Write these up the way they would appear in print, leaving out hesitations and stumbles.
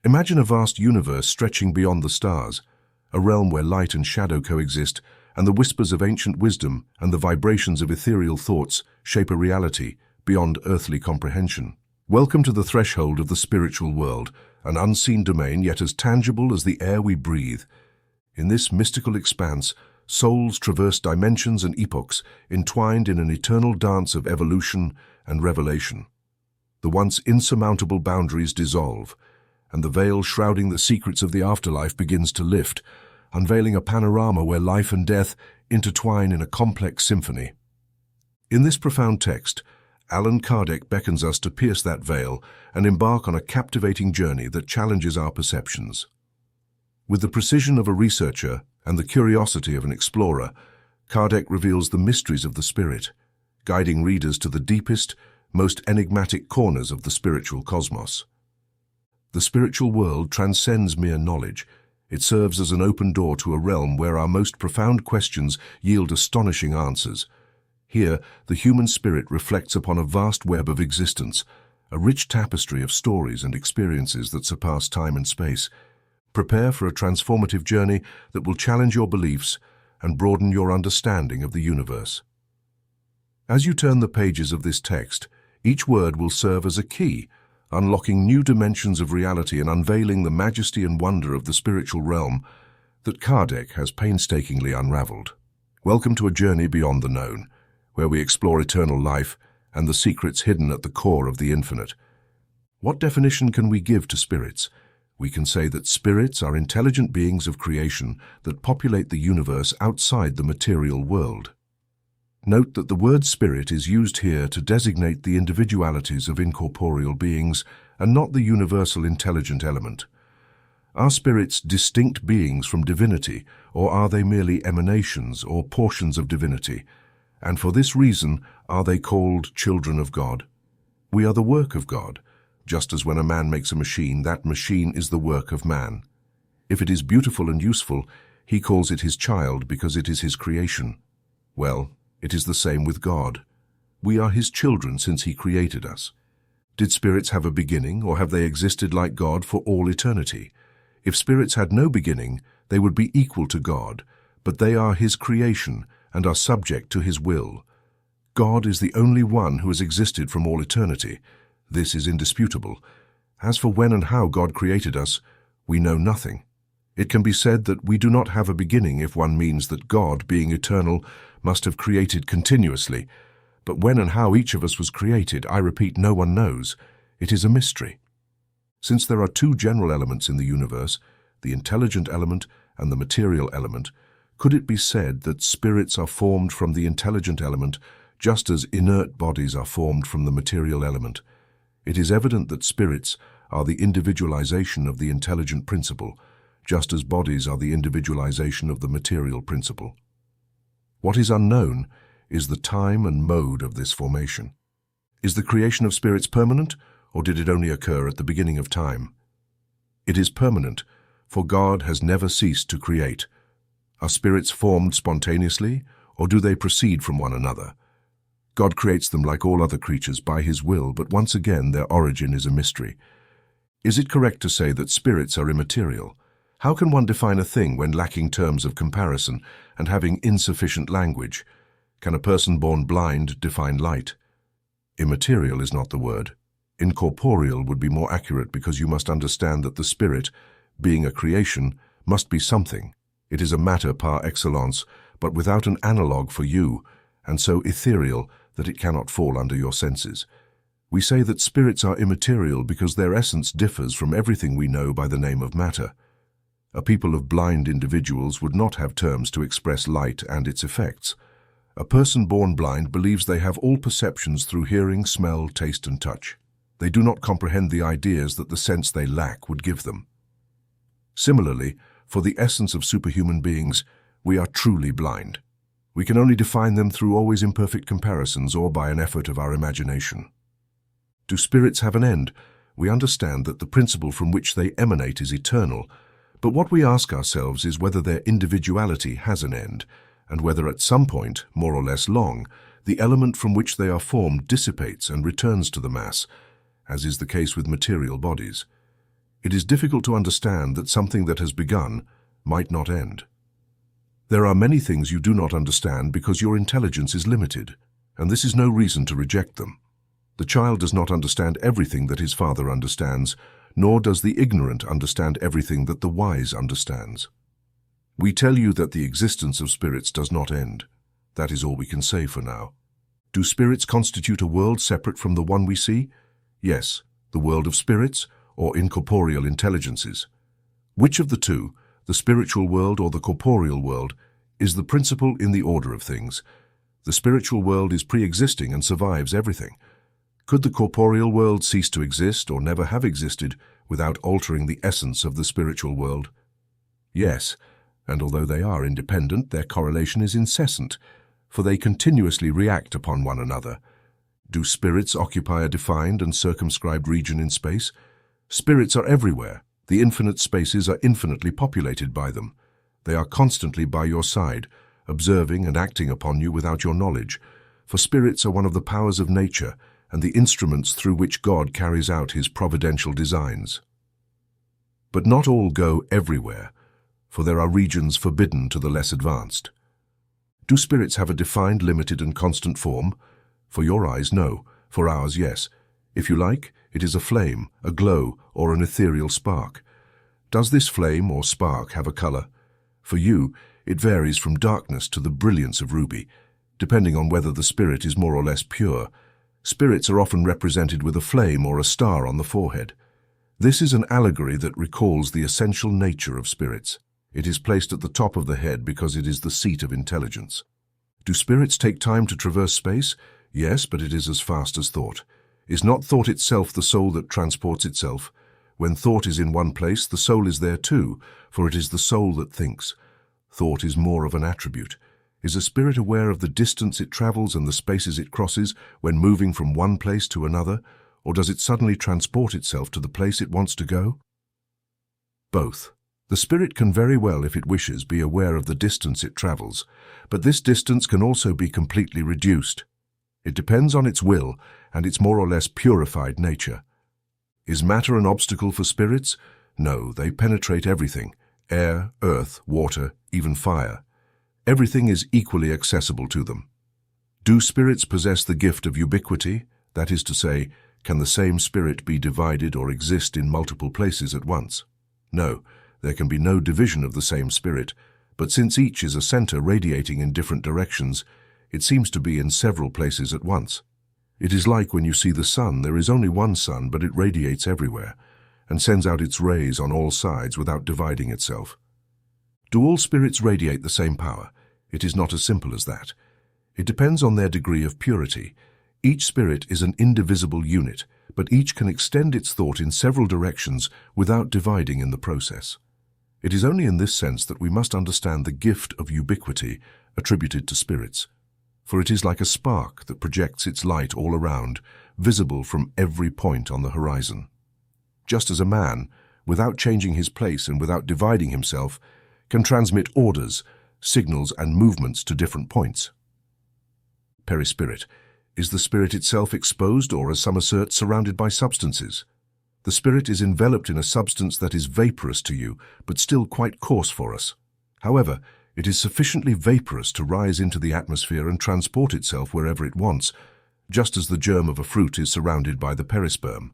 Imagine a vast universe stretching beyond the stars, a realm where light and shadow coexist, and the whispers of ancient wisdom and the vibrations of ethereal thoughts shape a reality beyond earthly comprehension. Welcome to the threshold of the spiritual world, an unseen domain yet as tangible as the air we breathe. In this mystical expanse, souls traverse dimensions and epochs, entwined in an eternal dance of evolution and revelation. The once insurmountable boundaries dissolve, and the veil shrouding the secrets of the afterlife begins to lift, unveiling a panorama where life and death intertwine in a complex symphony. In this profound text, Allan Kardec beckons us to pierce that veil and embark on a captivating journey that challenges our perceptions. With the precision of a researcher and the curiosity of an explorer, Kardec reveals the mysteries of the spirit, guiding readers to the deepest, most enigmatic corners of the spiritual cosmos. The spiritual world transcends mere knowledge. It serves as an open door to a realm where our most profound questions yield astonishing answers. Here, the human spirit reflects upon a vast web of existence, a rich tapestry of stories and experiences that surpass time and space. Prepare for a transformative journey that will challenge your beliefs and broaden your understanding of the universe. As you turn the pages of this text, each word will serve as a key, unlocking new dimensions of reality and unveiling the majesty and wonder of the spiritual realm that Kardec has painstakingly unraveled. Welcome to a journey beyond the known, where we explore eternal life and the secrets hidden at the core of the infinite. What definition can we give to spirits? We can say that spirits are intelligent beings of creation that populate the universe outside the material world. Note that the word spirit is used here to designate the individualities of incorporeal beings and not the universal intelligent element. Are spirits distinct beings from divinity, or are they merely emanations or portions of divinity? And for this reason, are they called children of God? We are the work of God. Just as when a man makes a machine, that machine is the work of man. If it is beautiful and useful, he calls it his child because it is his creation. Well, it is the same with God. We are his children since he created us. Did spirits have a beginning, or have they existed like God for all eternity? If spirits had no beginning, they would be equal to God, but they are his creation and are subject to his will. God is the only one who has existed from all eternity. This is indisputable. As for when and how God created us, we know nothing. It can be said that we do not have a beginning if one means that God, being eternal, must have created continuously. But when and how each of us was created, I repeat, no one knows. It is a mystery. Since there are two general elements in the universe, the intelligent element and the material element, could it be said that spirits are formed from the intelligent element just as inert bodies are formed from the material element? It is evident that spirits are the individualization of the intelligent principle, just as bodies are the individualization of the material principle. What is unknown is the time and mode of this formation. Is the creation of spirits permanent, or did it only occur at the beginning of time? It is permanent, for God has never ceased to create. Are spirits formed spontaneously, or do they proceed from one another? God creates them like all other creatures by his will, but once again their origin is a mystery. Is it correct to say that spirits are immaterial? How can one define a thing when lacking terms of comparison and having insufficient language? Can a person born blind define light? Immaterial is not the word. Incorporeal would be more accurate because you must understand that the spirit, being a creation, must be something. It is a matter par excellence, but without an analogue for you, and so ethereal that it cannot fall under your senses. We say that spirits are immaterial because their essence differs from everything we know by the name of matter. A people of blind individuals would not have terms to express light and its effects. A person born blind believes they have all perceptions through hearing, smell, taste, and touch. They do not comprehend the ideas that the sense they lack would give them. Similarly, for the essence of superhuman beings, we are truly blind. We can only define them through always imperfect comparisons or by an effort of our imagination. Do spirits have an end? We understand that the principle from which they emanate is eternal, but what we ask ourselves is whether their individuality has an end, and whether at some point, more or less long, the element from which they are formed dissipates and returns to the mass, as is the case with material bodies. it is difficult to understand that something that has begun might not end. There are many things you do not understand because your intelligence is limited, and this is no reason to reject them. The child does not understand everything that his father understands, nor does the ignorant understand everything that the wise understands. We tell you that the existence of spirits does not end. That is all we can say for now. Do spirits constitute a world separate from the one we see? Yes, the world of spirits or incorporeal intelligences. Which of the two, the spiritual world or the corporeal world, is the principle in the order of things? The spiritual world is pre-existing and survives everything. Could the corporeal world cease to exist or never have existed without altering the essence of the spiritual world? Yes, and although they are independent, their correlation is incessant, for they continuously react upon one another. Do spirits occupy a defined and circumscribed region in space? Spirits are everywhere. The infinite spaces are infinitely populated by them. They are constantly by your side, observing and acting upon you without your knowledge, for spirits are one of the powers of nature and the instruments through which God carries out his providential designs. But not all go everywhere, for there are regions forbidden to the less advanced. Do spirits have a defined, limited, and constant form? For your eyes, no. For ours, yes. If you like, it is a flame, a glow, or an ethereal spark. Does this flame or spark have a color? For you, it varies from darkness to the brilliance of ruby, depending on whether the spirit is more or less pure. Spirits are often represented with a flame or a star on the forehead. This is an allegory that recalls the essential nature of spirits. It is placed at the top of the head because it is the seat of intelligence. Do spirits take time to traverse space? Yes, but it is as fast as thought. Is not thought itself the soul that transports itself? When thought is in one place, the soul is there too, for it is the soul that thinks. Thought is more of an attribute. Is a spirit aware of the distance it travels and the spaces it crosses when moving from one place to another, or does it suddenly transport itself to the place it wants to go? Both. The spirit can very well, if it wishes, be aware of the distance it travels, but this distance can also be completely reduced. It depends on its will and its more or less purified nature. Is matter an obstacle for spirits? No, they penetrate everything: air, earth, water, even fire. Everything is equally accessible to them. Do spirits possess the gift of ubiquity? That is to say, can the same spirit be divided or exist in multiple places at once? No, there can be no division of the same spirit, but since each is a center radiating in different directions, it seems to be in several places at once. It is like when you see the sun. There is only one sun, but it radiates everywhere and sends out its rays on all sides without dividing itself. Do all spirits radiate the same power? It is not as simple as that. It depends on their degree of purity. Each spirit is an indivisible unit, but each can extend its thought in several directions without dividing in the process. It is only in this sense that we must understand the gift of ubiquity attributed to spirits, for it is like a spark that projects its light all around, visible from every point on the horizon. Just as a man, without changing his place and without dividing himself, can transmit orders, signals, and movements to different points. Perispirit. Is the spirit itself exposed or, as some assert, surrounded by substances? The spirit is enveloped in a substance that is vaporous to you, but still quite coarse for us. However, it is sufficiently vaporous to rise into the atmosphere and transport itself wherever it wants, just as the germ of a fruit is surrounded by the perisperm.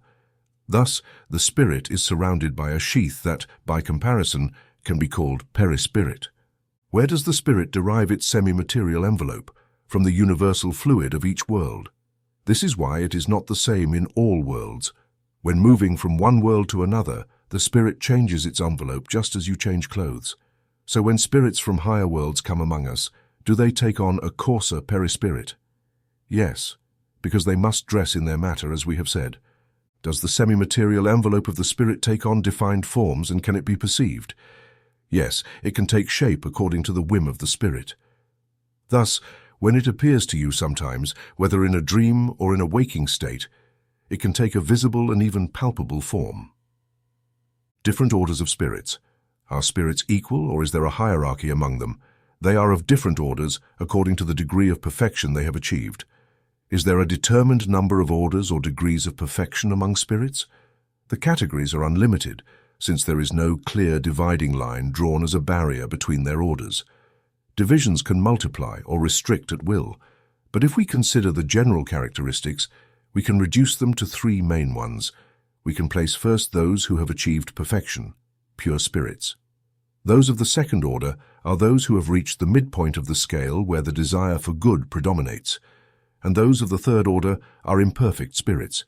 Thus, the spirit is surrounded by a sheath that, by comparison, can be called perispirit. Where does the spirit derive its semi-material envelope? From the universal fluid of each world. This is why it is not the same in all worlds. When moving from one world to another, the spirit changes its envelope just as you change clothes. So when spirits from higher worlds come among us, do they take on a coarser perispirit? Yes, because they must dress in their matter, as we have said. Does the semi-material envelope of the spirit take on defined forms, and can it be perceived? Yes, it can take shape according to the whim of the spirit. Thus, when it appears to you sometimes, whether in a dream or in a waking state, it can take a visible and even palpable form. Different orders of spirits. Are spirits equal, or is there a hierarchy among them? They are of different orders according to the degree of perfection they have achieved. Is there a determined number of orders or degrees of perfection among spirits? The categories are unlimited, since there is no clear dividing line drawn as a barrier between their orders. Divisions can multiply or restrict at will, but if we consider the general characteristics, we can reduce them to three main ones. We can place first those who have achieved perfection, pure spirits. Those of the second order are those who have reached the midpoint of the scale where the desire for good predominates, and those of the third order are imperfect spirits.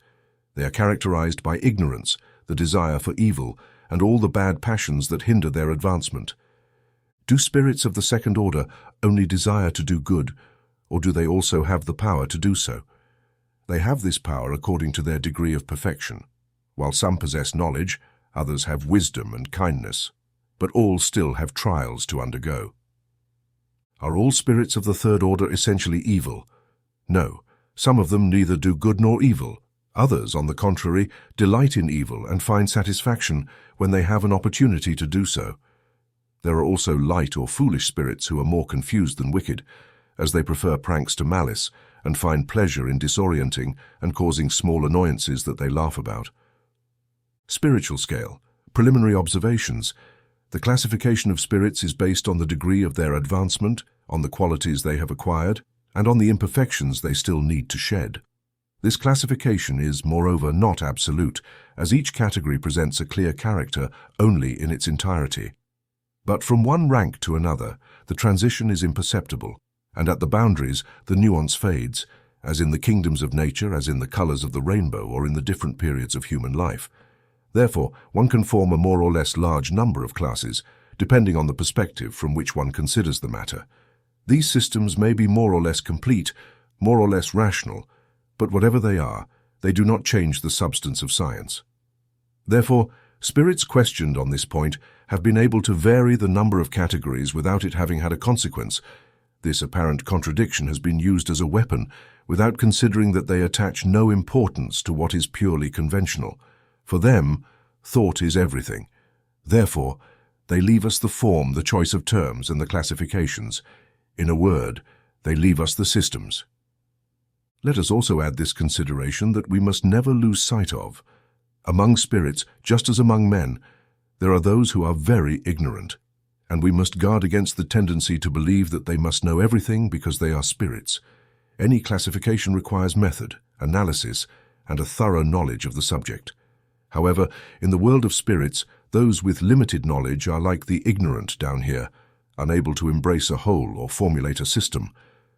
They are characterized by ignorance, the desire for evil, and all the bad passions that hinder their advancement. Do spirits of the second order only desire to do good, or do they also have the power to do so? They have this power according to their degree of perfection. While some possess knowledge, others have wisdom and kindness, but all still have trials to undergo. Are all spirits of the third order essentially evil? No, some of them neither do good nor evil. Others, on the contrary, delight in evil and find satisfaction when they have an opportunity to do so. There are also light or foolish spirits who are more confused than wicked, as they prefer pranks to malice and find pleasure in disorienting and causing small annoyances that they laugh about. Spiritual scale, preliminary observations. The classification of spirits is based on the degree of their advancement, on the qualities they have acquired, and on the imperfections they still need to shed. This classification is, moreover, not absolute, as each category presents a clear character only in its entirety. But from one rank to another, the transition is imperceptible, and at the boundaries, the nuance fades, as in the kingdoms of nature, as in the colors of the rainbow, or in the different periods of human life. Therefore, one can form a more or less large number of classes, depending on the perspective from which one considers the matter. These systems may be more or less complete, more or less rational, but whatever they are, they do not change the substance of science. Therefore, spirits questioned on this point have been able to vary the number of categories without it having had a consequence. This apparent contradiction has been used as a weapon, without considering that they attach no importance to what is purely conventional. For them, thought is everything. Therefore, they leave us the form, the choice of terms, and the classifications. In a word, they leave us the systems. Let us also add this consideration that we must never lose sight of. Among spirits, just as among men, there are those who are very ignorant, and we must guard against the tendency to believe that they must know everything because they are spirits. Any classification requires method, analysis, and a thorough knowledge of the subject. However, in the world of spirits, those with limited knowledge are like the ignorant down here, unable to embrace a whole or formulate a system.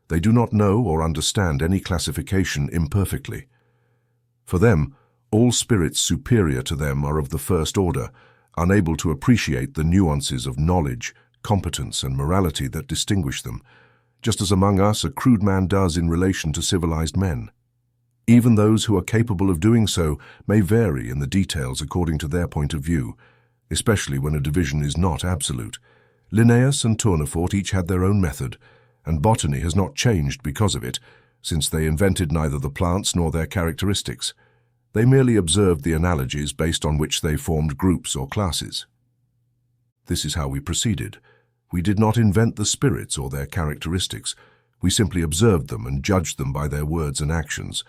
They do not know or understand any classification imperfectly. For them, all spirits superior to them are of the first order, unable to appreciate the nuances of knowledge, competence, and morality that distinguish them, just as among us a crude man does in relation to civilized men. Even those who are capable of doing so may vary in the details according to their point of view, especially when a division is not absolute. Linnaeus and Tournefort each had their own method, and botany has not changed because of it, since they invented neither the plants nor their characteristics. They merely observed the analogies based on which they formed groups or classes. This is how we proceeded. We did not invent the spirits or their characteristics. We simply observed them and judged them by their words and actions.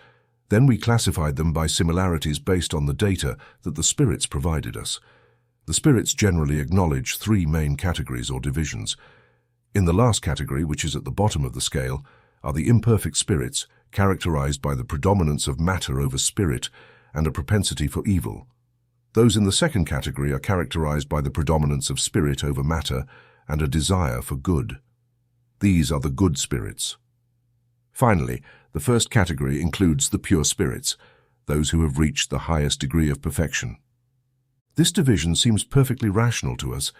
Then we classified them by similarities based on the data that the spirits provided us. The spirits generally acknowledge three main categories or divisions. In the last category, which is at the bottom of the scale, are the imperfect spirits, characterized by the predominance of matter over spirit and a propensity for evil. Those in the second category are characterized by the predominance of spirit over matter and a desire for good. These are the good spirits. Finally, the first category includes the pure spirits, those who have reached the highest degree of perfection. This division seems perfectly rational to us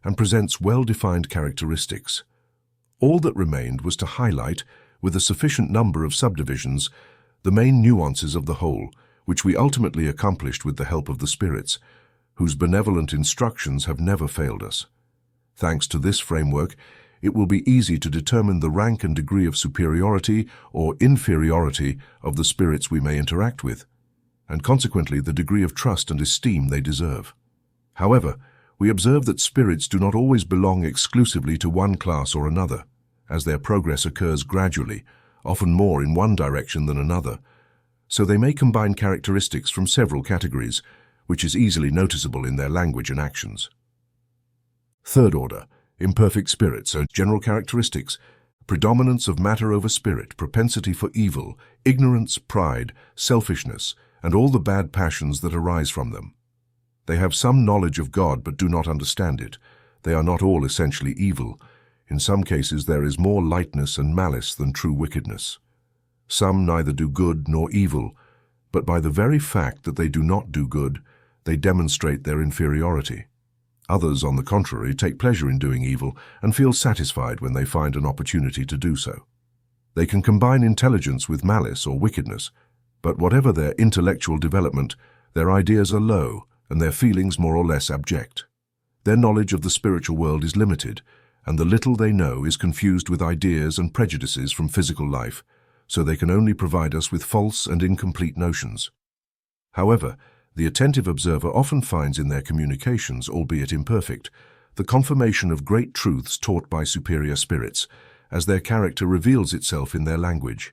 and presents well-defined characteristics. All that remained was to highlight, with a sufficient number of subdivisions, the main nuances of the whole, which we ultimately accomplished with the help of the spirits, whose benevolent instructions have never failed us. Thanks to this framework, it will be easy to determine the rank and degree of superiority or inferiority of the spirits we may interact with, and consequently the degree of trust and esteem they deserve. However, we observe that spirits do not always belong exclusively to one class or another, as their progress occurs gradually, often more in one direction than another. So they may combine characteristics from several categories, which is easily noticeable in their language and actions. Third order, imperfect spirits, are general characteristics: predominance of matter over spirit, propensity for evil, ignorance, pride, selfishness, and all the bad passions that arise from them. They have some knowledge of God but do not understand it. They are not all essentially evil. In some cases there is more lightness and malice than true wickedness. Some neither do good nor evil, but by the very fact that they do not do good, they demonstrate their inferiority. Others, on the contrary, take pleasure in doing evil and feel satisfied when they find an opportunity to do so. They can combine intelligence with malice or wickedness, but whatever their intellectual development, their ideas are low and their feelings more or less abject. Their knowledge of the spiritual world is limited, and the little they know is confused with ideas and prejudices from physical life, so they can only provide us with false and incomplete notions. However, the attentive observer often finds in their communications, albeit imperfect, the confirmation of great truths taught by superior spirits, as their character reveals itself in their language.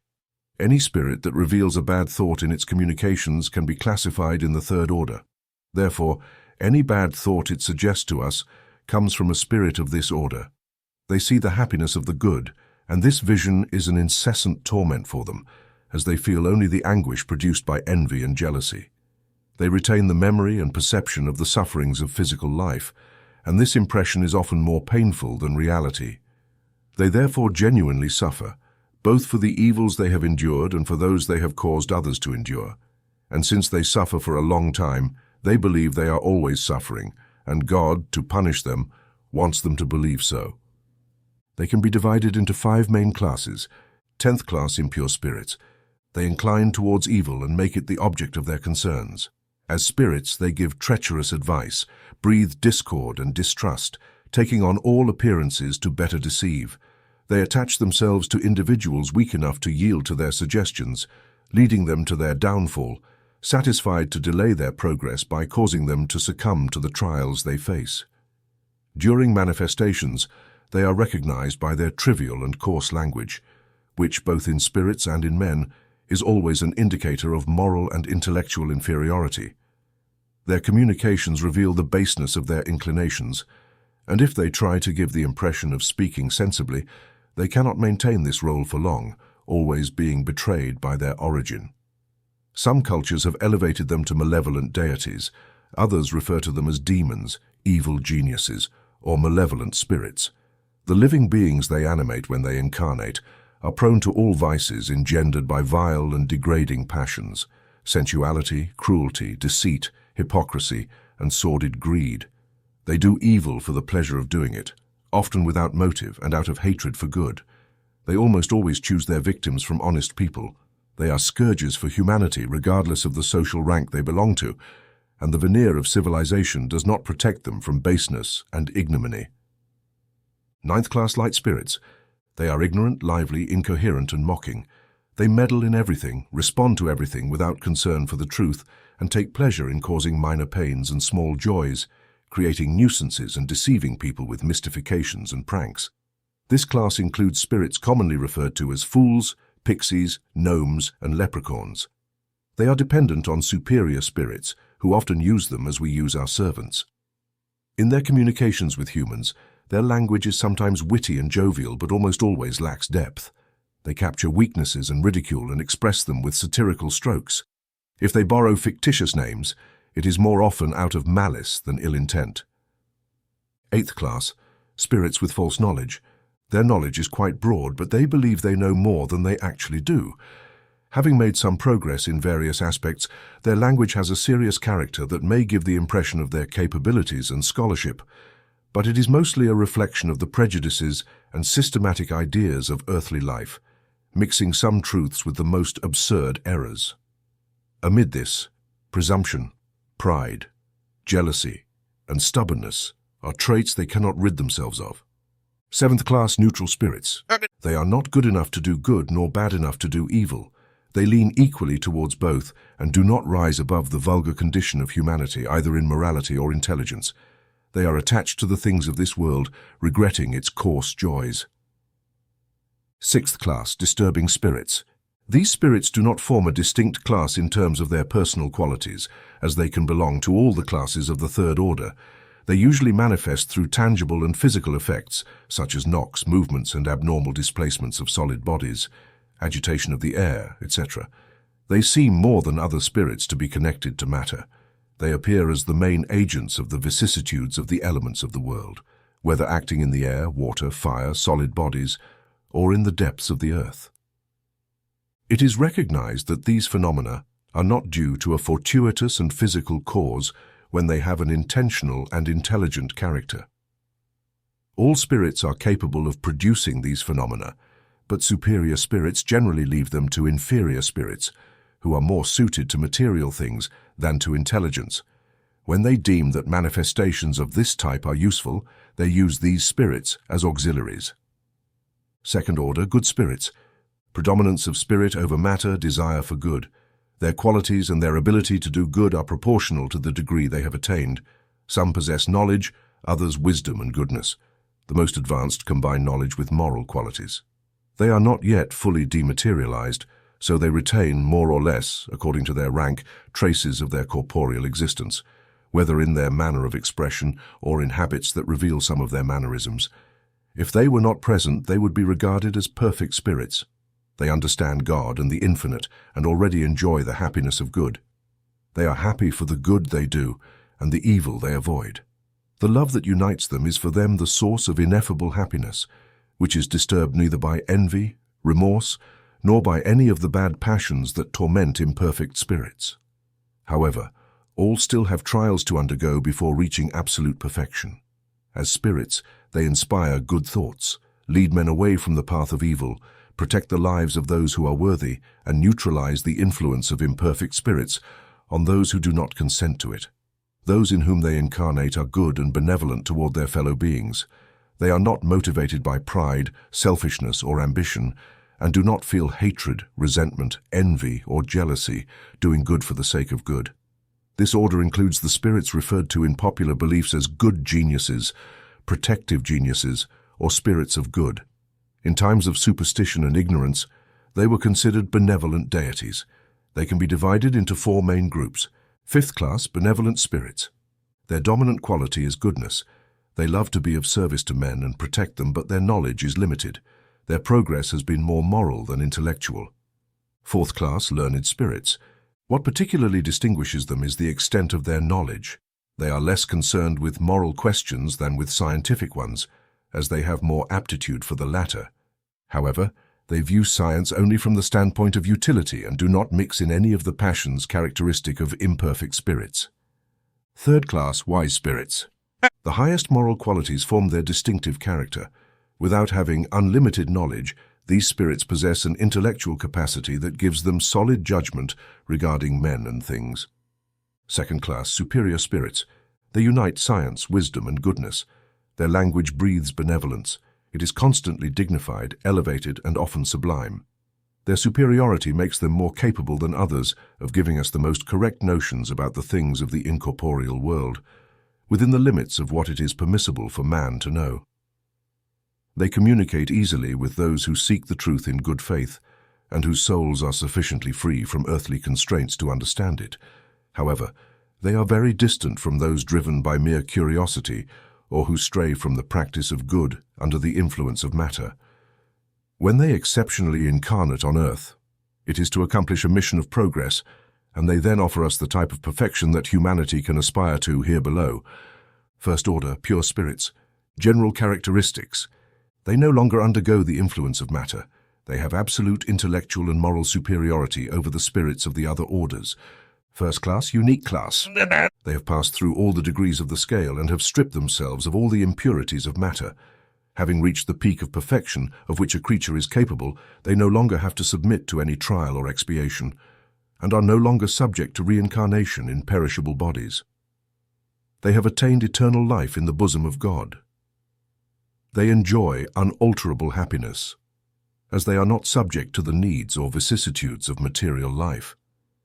Any spirit that reveals a bad thought in its communications can be classified in the third order. Therefore, any bad thought it suggests to us comes from a spirit of this order. They see the happiness of the good, and this vision is an incessant torment for them, as they feel only the anguish produced by envy and jealousy. They retain the memory and perception of the sufferings of physical life, and this impression is often more painful than reality. They therefore genuinely suffer, both for the evils they have endured and for those they have caused others to endure. And since they suffer for a long time, they believe they are always suffering, and God, to punish them, wants them to believe so. They can be divided into 5 main classes. 10th class impure spirits. They incline towards evil and make it the object of their concerns. As spirits, they give treacherous advice, breathe discord and distrust, taking on all appearances to better deceive. They attach themselves to individuals weak enough to yield to their suggestions, leading them to their downfall, satisfied to delay their progress by causing them to succumb to the trials they face. During manifestations, they are recognized by their trivial and coarse language, which, both in spirits and in men, is always an indicator of moral and intellectual inferiority. Their communications reveal the baseness of their inclinations, and if they try to give the impression of speaking sensibly, they cannot maintain this role for long, always being betrayed by their origin. Some cultures have elevated them to malevolent deities. Others refer to them as demons, evil geniuses, or malevolent spirits. The living beings they animate when they incarnate are prone to all vices engendered by vile and degrading passions: sensuality, cruelty, deceit, hypocrisy, and sordid greed. They do evil for the pleasure of doing it, often without motive and out of hatred for good. They almost always choose their victims from honest people. They are scourges for humanity regardless of the social rank they belong to, and the veneer of civilization does not protect them from baseness and ignominy. 9th class light spirits. They are ignorant, lively, incoherent, and mocking. They meddle in everything, respond to everything without concern for the truth, and take pleasure in causing minor pains and small joys, creating nuisances and deceiving people with mystifications and pranks. This class includes spirits commonly referred to as fools, pixies, gnomes, and leprechauns. They are dependent on superior spirits, who often use them as we use our servants. In their communications with humans, their language is sometimes witty and jovial, but almost always lacks depth. They capture weaknesses and ridicule and express them with satirical strokes. If they borrow fictitious names, it is more often out of malice than ill intent. 8th class, spirits with false knowledge. Their knowledge is quite broad, but they believe they know more than they actually do. Having made some progress in various aspects, their language has a serious character that may give the impression of their capabilities and scholarship, but it is mostly a reflection of the prejudices and systematic ideas of earthly life, mixing some truths with the most absurd errors. Amid this, presumption, pride, jealousy, and stubbornness are traits they cannot rid themselves of. 7th class neutral spirits. They are not good enough to do good nor bad enough to do evil. They lean equally towards both and do not rise above the vulgar condition of humanity, either in morality or intelligence. They are attached to the things of this world, regretting its coarse joys. 6th class disturbing spirits. These spirits do not form a distinct class in terms of their personal qualities, as they can belong to all the classes of the third order. They usually manifest through tangible and physical effects, such as knocks, movements, and abnormal displacements of solid bodies, agitation of the air, etc. They seem more than other spirits to be connected to matter. They appear as the main agents of the vicissitudes of the elements of the world, whether acting in the air, water, fire, solid bodies, or in the depths of the earth. It is recognized that these phenomena are not due to a fortuitous and physical cause when they have an intentional and intelligent character. All spirits are capable of producing these phenomena, but superior spirits generally leave them to inferior spirits, who are more suited to material things than to intelligence. When they deem that manifestations of this type are useful, they use these spirits as auxiliaries. Second order, good spirits. Predominance of spirit over matter, desire for good. Their qualities and their ability to do good are proportional to the degree they have attained. Some possess knowledge, others wisdom and goodness. The most advanced combine knowledge with moral qualities. They are not yet fully dematerialized, so they retain more or less, according to their rank, traces of their corporeal existence, whether in their manner of expression or in habits that reveal some of their mannerisms. If they were not present, they would be regarded as perfect spirits. They understand God and the infinite and already enjoy the happiness of good. They are happy for the good they do and the evil they avoid. The love that unites them is for them the source of ineffable happiness, which is disturbed neither by envy, remorse, nor by any of the bad passions that torment imperfect spirits. However, all still have trials to undergo before reaching absolute perfection. As spirits, they inspire good thoughts, lead men away from the path of evil, protect the lives of those who are worthy, and neutralize the influence of imperfect spirits on those who do not consent to it. Those in whom they incarnate are good and benevolent toward their fellow beings. They are not motivated by pride, selfishness, or ambition, and do not feel hatred, resentment, envy, or jealousy, doing good for the sake of good. This order includes the spirits referred to in popular beliefs as good geniuses, protective geniuses, or spirits of good. In times of superstition and ignorance, they were considered benevolent deities. They can be divided into four main groups. Fifth class, benevolent spirits. Their dominant quality is goodness. They love to be of service to men and protect them, but their knowledge is limited. Their progress has been more moral than intellectual. Fourth class, learned spirits. What particularly distinguishes them is the extent of their knowledge. They are less concerned with moral questions than with scientific ones, as they have more aptitude for the latter. However, they view science only from the standpoint of utility and do not mix in any of the passions characteristic of imperfect spirits. Third class, wise spirits. The highest moral qualities form their distinctive character. Without having unlimited knowledge, these spirits possess an intellectual capacity that gives them solid judgment regarding men and things. Second class, superior spirits. They unite science, wisdom, and goodness. Their language breathes benevolence. It is constantly dignified, elevated, and often sublime. Their superiority makes them more capable than others of giving us the most correct notions about the things of the incorporeal world, within the limits of what it is permissible for man to know. They communicate easily with those who seek the truth in good faith, and whose souls are sufficiently free from earthly constraints to understand it. However, they are very distant from those driven by mere curiosity or who stray from the practice of good under the influence of matter. When they exceptionally incarnate on earth, it is to accomplish a mission of progress, and they then offer us the type of perfection that humanity can aspire to here below. First order, pure spirits. General characteristics. They no longer undergo the influence of matter. They have absolute intellectual and moral superiority over the spirits of the other orders. First class, unique class. They have passed through all the degrees of the scale and have stripped themselves of all the impurities of matter. Having reached the peak of perfection of which a creature is capable, they no longer have to submit to any trial or expiation, and are no longer subject to reincarnation in perishable bodies. They have attained eternal life in the bosom of God. They enjoy unalterable happiness, as they are not subject to the needs or vicissitudes of material life.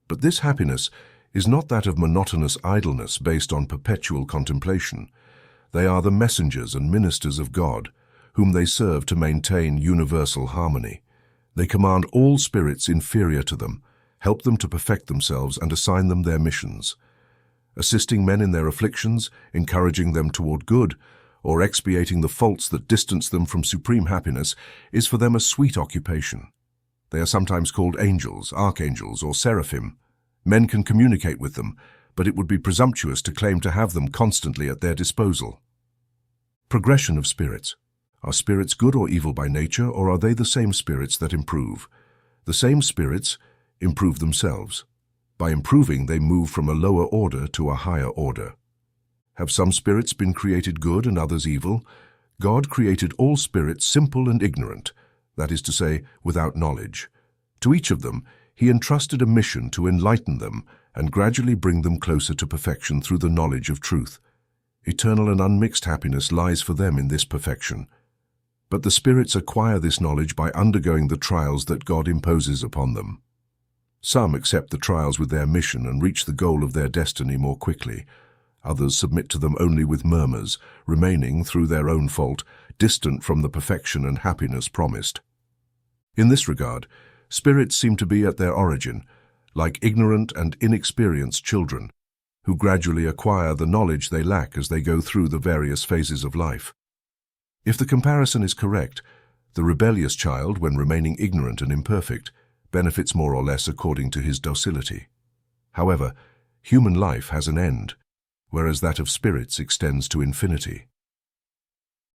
But this happiness is not that of monotonous idleness based on perpetual contemplation. They are the messengers and ministers of God, whom they serve to maintain universal harmony. They command all spirits inferior to them, help them to perfect themselves and assign them their missions. Assisting men in their afflictions, encouraging them toward good, or expiating the faults that distance them from supreme happiness is for them a sweet occupation. They are sometimes called angels, archangels, or seraphim. Men can communicate with them, but it would be presumptuous to claim to have them constantly at their disposal. Progression of spirits. Are spirits good or evil by nature, or are they the same spirits that improve? The same spirits improve themselves. By improving, they move from a lower order to a higher order. Have some spirits been created good and others evil? God created all spirits simple and ignorant, that is to say, without knowledge. To each of them, he entrusted a mission to enlighten them and gradually bring them closer to perfection through the knowledge of truth. Eternal and unmixed happiness lies for them in this perfection. But the spirits acquire this knowledge by undergoing the trials that God imposes upon them. Some accept the trials with their mission and reach the goal of their destiny more quickly. Others submit to them only with murmurs, remaining, through their own fault, distant from the perfection and happiness promised. In this regard, spirits seem to be at their origin, like ignorant and inexperienced children, who gradually acquire the knowledge they lack as they go through the various phases of life. If the comparison is correct, the rebellious child, when remaining ignorant and imperfect, benefits more or less according to his docility. However, human life has an end, whereas that of spirits extends to infinity.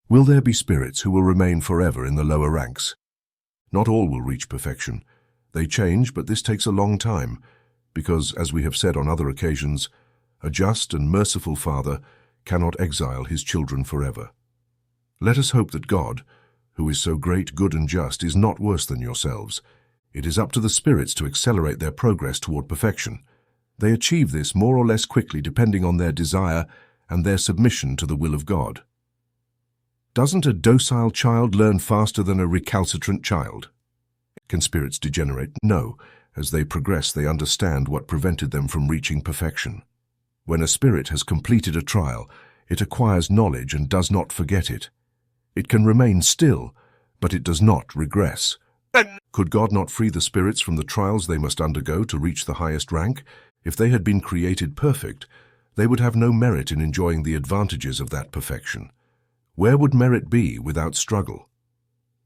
Will there be spirits who will remain forever in the lower ranks? Not all will reach perfection. They change, but this takes a long time, because, as we have said on other occasions, a just and merciful Father cannot exile his children forever. Let us hope that God, who is so great, good and just, is not worse than yourselves. It is up to the spirits to accelerate their progress toward perfection. They achieve this more or less quickly depending on their desire and their submission to the will of God. Doesn't a docile child learn faster than a recalcitrant child? Can spirits degenerate? No. As they progress, they understand what prevented them from reaching perfection. When a spirit has completed a trial, it acquires knowledge and does not forget it. It can remain still, but it does not regress. Could God not free the spirits from the trials they must undergo to reach the highest rank? If they had been created perfect, they would have no merit in enjoying the advantages of that perfection. Where would merit be without struggle?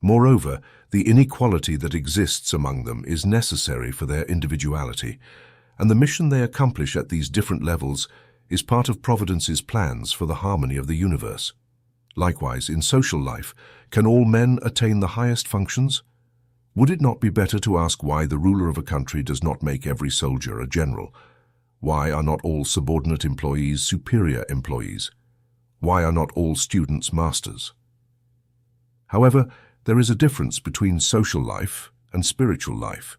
Moreover, the inequality that exists among them is necessary for their individuality, and the mission they accomplish at these different levels is part of Providence's plans for the harmony of the universe. Likewise, in social life, can all men attain the highest functions? Would it not be better to ask why the ruler of a country does not make every soldier a general? Why are not all subordinate employees superior employees? Why are not all students masters? However, there is a difference between social life and spiritual life.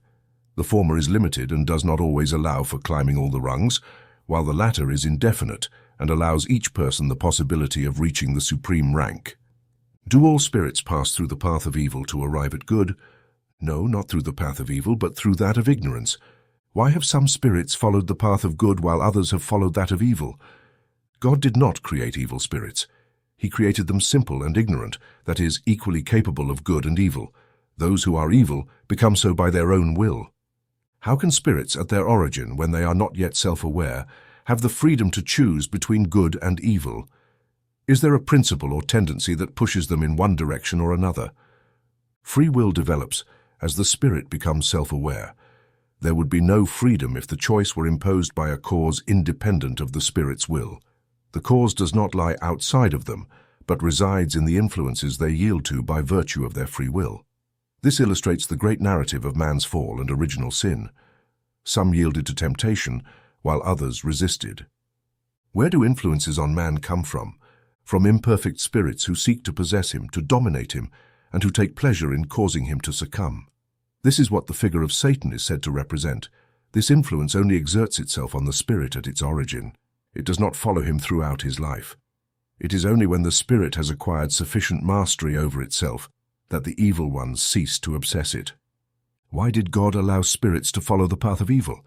The former is limited and does not always allow for climbing all the rungs, while the latter is indefinite and allows each person the possibility of reaching the supreme rank. Do all spirits pass through the path of evil to arrive at good? No, not through the path of evil, but through that of ignorance. Why have some spirits followed the path of good while others have followed that of evil? God did not create evil spirits. He created them simple and ignorant, that is, equally capable of good and evil. Those who are evil become so by their own will. How can spirits at their origin, when they are not yet self-aware, have the freedom to choose between good and evil? Is there a principle or tendency that pushes them in one direction or another? Free will develops as the spirit becomes self-aware. There would be no freedom if the choice were imposed by a cause independent of the spirit's will. The cause does not lie outside of them, but resides in the influences they yield to by virtue of their free will. This illustrates the great narrative of man's fall and original sin. Some yielded to temptation, while others resisted. Where do influences on man come from? From imperfect spirits who seek to possess him, to dominate him, and who take pleasure in causing him to succumb. This is what the figure of Satan is said to represent. This influence only exerts itself on the spirit at its origin. It does not follow him throughout his life. It is only when the spirit has acquired sufficient mastery over itself that the evil ones cease to obsess it. Why did God allow spirits to follow the path of evil?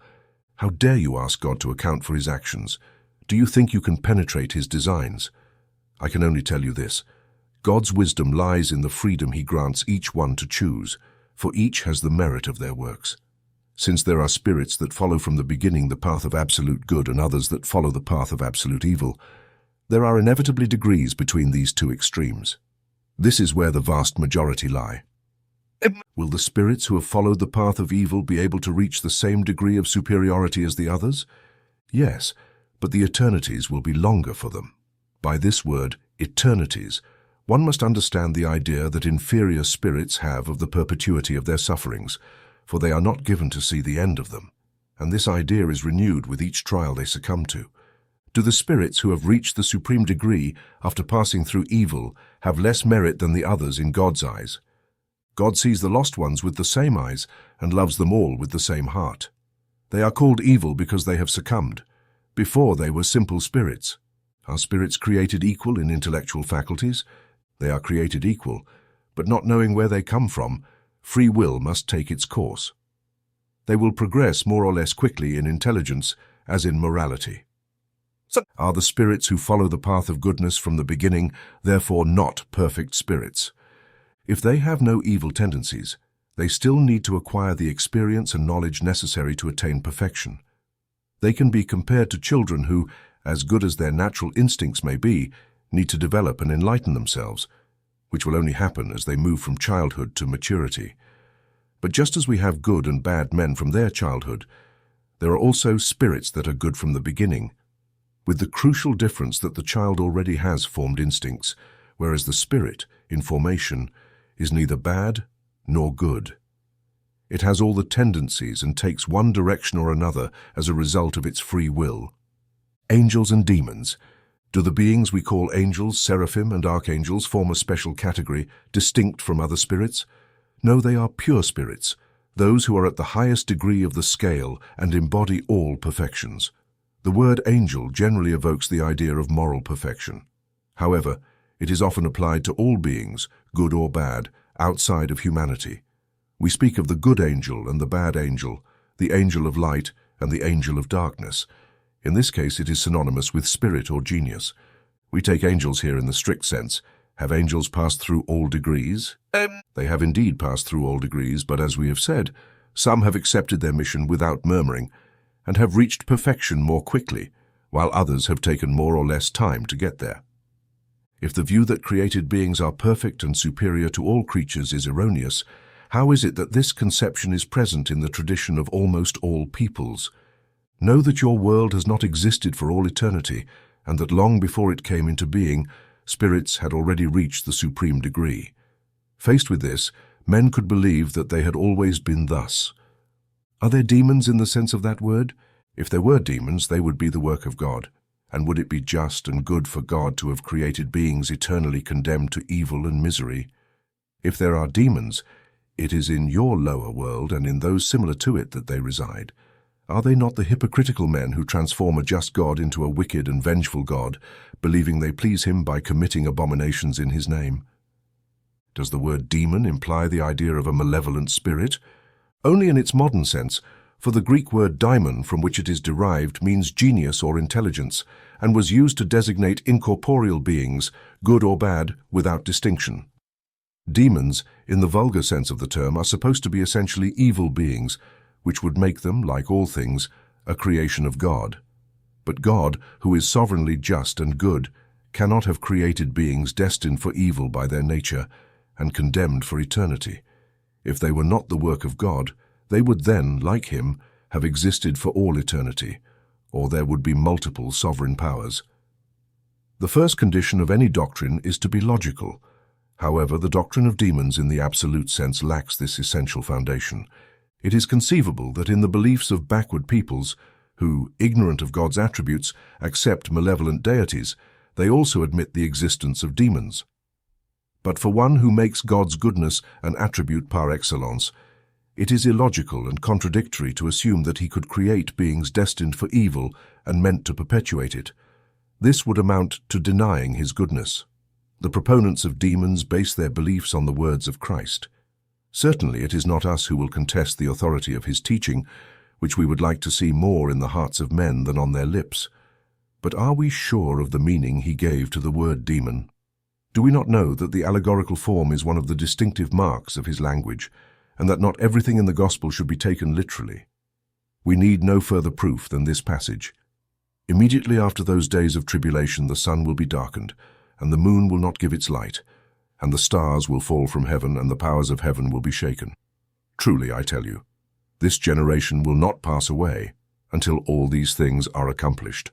How dare you ask God to account for his actions? Do you think you can penetrate his designs? I can only tell you this. God's wisdom lies in the freedom he grants each one to choose. for each has the merit of their works. Since there are spirits that follow from the beginning the path of absolute good and others that follow the path of absolute evil, there are inevitably degrees between these two extremes. This is where the vast majority lie. Will the spirits who have followed the path of evil be able to reach the same degree of superiority as the others? Yes, but the eternities will be longer for them. By this word, eternities, one must understand the idea that inferior spirits have of the perpetuity of their sufferings, for they are not given to see the end of them, and this idea is renewed with each trial they succumb to. Do the spirits who have reached the supreme degree after passing through evil have less merit than the others in God's eyes? God sees the lost ones with the same eyes and loves them all with the same heart. They are called evil because they have succumbed. Before they were simple spirits. Are spirits created equal in intellectual faculties? They are created equal, but not knowing where they come from, free will must take its course. They will progress more or less quickly in intelligence as in morality. Are the spirits who follow the path of goodness from the beginning therefore not perfect spirits? If they have no evil tendencies, they still need to acquire the experience and knowledge necessary to attain perfection. They can be compared to children who, as good as their natural instincts may be, need to develop and enlighten themselves, which will only happen as they move from childhood to maturity. But just as we have good and bad men from their childhood, there are also spirits that are good from the beginning, with the crucial difference that the child already has formed instincts, whereas the spirit, in formation, is neither bad nor good. It has all the tendencies and takes one direction or another as a result of its free will. Angels and demons. Do the beings we call angels, seraphim, and archangels form a special category, distinct from other spirits? No, they are pure spirits, those who are at the highest degree of the scale and embody all perfections. The word angel generally evokes the idea of moral perfection. However, it is often applied to all beings, good or bad, outside of humanity. We speak of the good angel and the bad angel, the angel of light and the angel of darkness. In this case, it is synonymous with spirit or genius. We take angels here in the strict sense. Have angels passed through all degrees? They have indeed passed through all degrees, but as we have said, some have accepted their mission without murmuring and have reached perfection more quickly, while others have taken more or less time to get there. If the view that created beings are perfect and superior to all creatures is erroneous, how is it that this conception is present in the tradition of almost all peoples? Know that your world has not existed for all eternity, and that long before it came into being, spirits had already reached the supreme degree. Faced with this, men could believe that they had always been thus. Are there demons in the sense of that word? If there were demons, they would be the work of God. And would it be just and good for God to have created beings eternally condemned to evil and misery? If there are demons, it is in your lower world and in those similar to it that they reside. Are they not the hypocritical men who transform a just God into a wicked and vengeful God, believing they please him by committing abominations in his name? Does the word demon imply the idea of a malevolent spirit? Only in its modern sense, for the Greek word daimon, from which it is derived, means genius or intelligence, and was used to designate incorporeal beings, good or bad, without distinction. Demons, in the vulgar sense of the term, are supposed to be essentially evil beings, which would make them, like all things, a creation of God. But God, who is sovereignly just and good, cannot have created beings destined for evil by their nature and condemned for eternity. If they were not the work of God, they would then, like him, have existed for all eternity, or there would be multiple sovereign powers. The first condition of any doctrine is to be logical. However, the doctrine of demons in the absolute sense lacks this essential foundation. It is conceivable that in the beliefs of backward peoples, who, ignorant of God's attributes, accept malevolent deities, they also admit the existence of demons. But for one who makes God's goodness an attribute par excellence, it is illogical and contradictory to assume that he could create beings destined for evil and meant to perpetuate it. This would amount to denying his goodness. The proponents of demons base their beliefs on the words of Christ. Certainly it is not us who will contest the authority of his teaching, which we would like to see more in the hearts of men than on their lips. But are we sure of the meaning he gave to the word demon? Do we not know that the allegorical form is one of the distinctive marks of his language, and that not everything in the gospel should be taken literally. We need no further proof than this passage. Immediately after those days of tribulation the sun will be darkened, and the moon will not give its light, and the stars will fall from heaven, and the powers of heaven will be shaken. Truly, I tell you, this generation will not pass away until all these things are accomplished.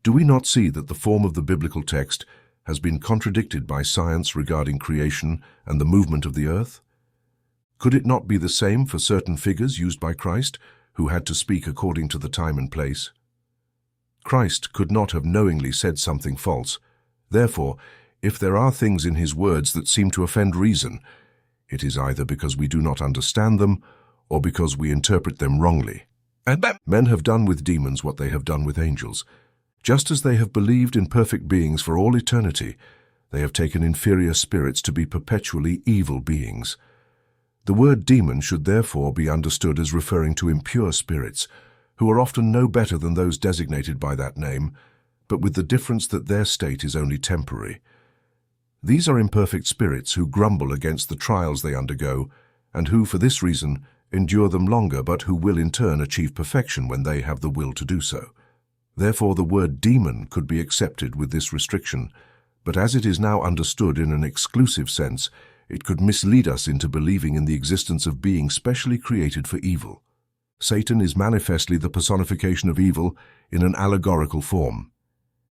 Do we not see that the form of the biblical text has been contradicted by science regarding creation and the movement of the earth? Could it not be the same for certain figures used by Christ, who had to speak according to the time and place? Christ could not have knowingly said something false. Therefore, if there are things in his words that seem to offend reason, it is either because we do not understand them or because we interpret them wrongly. And men have done with demons what they have done with angels. Just as they have believed in perfect beings for all eternity, they have taken inferior spirits to be perpetually evil beings. The word demon should therefore be understood as referring to impure spirits, who are often no better than those designated by that name, but with the difference that their state is only temporary. These are imperfect spirits who grumble against the trials they undergo, and who, for this reason, endure them longer, but who will in turn achieve perfection when they have the will to do so. Therefore, the word demon could be accepted with this restriction, but as it is now understood in an exclusive sense, it could mislead us into believing in the existence of beings specially created for evil. Satan is manifestly the personification of evil in an allegorical form.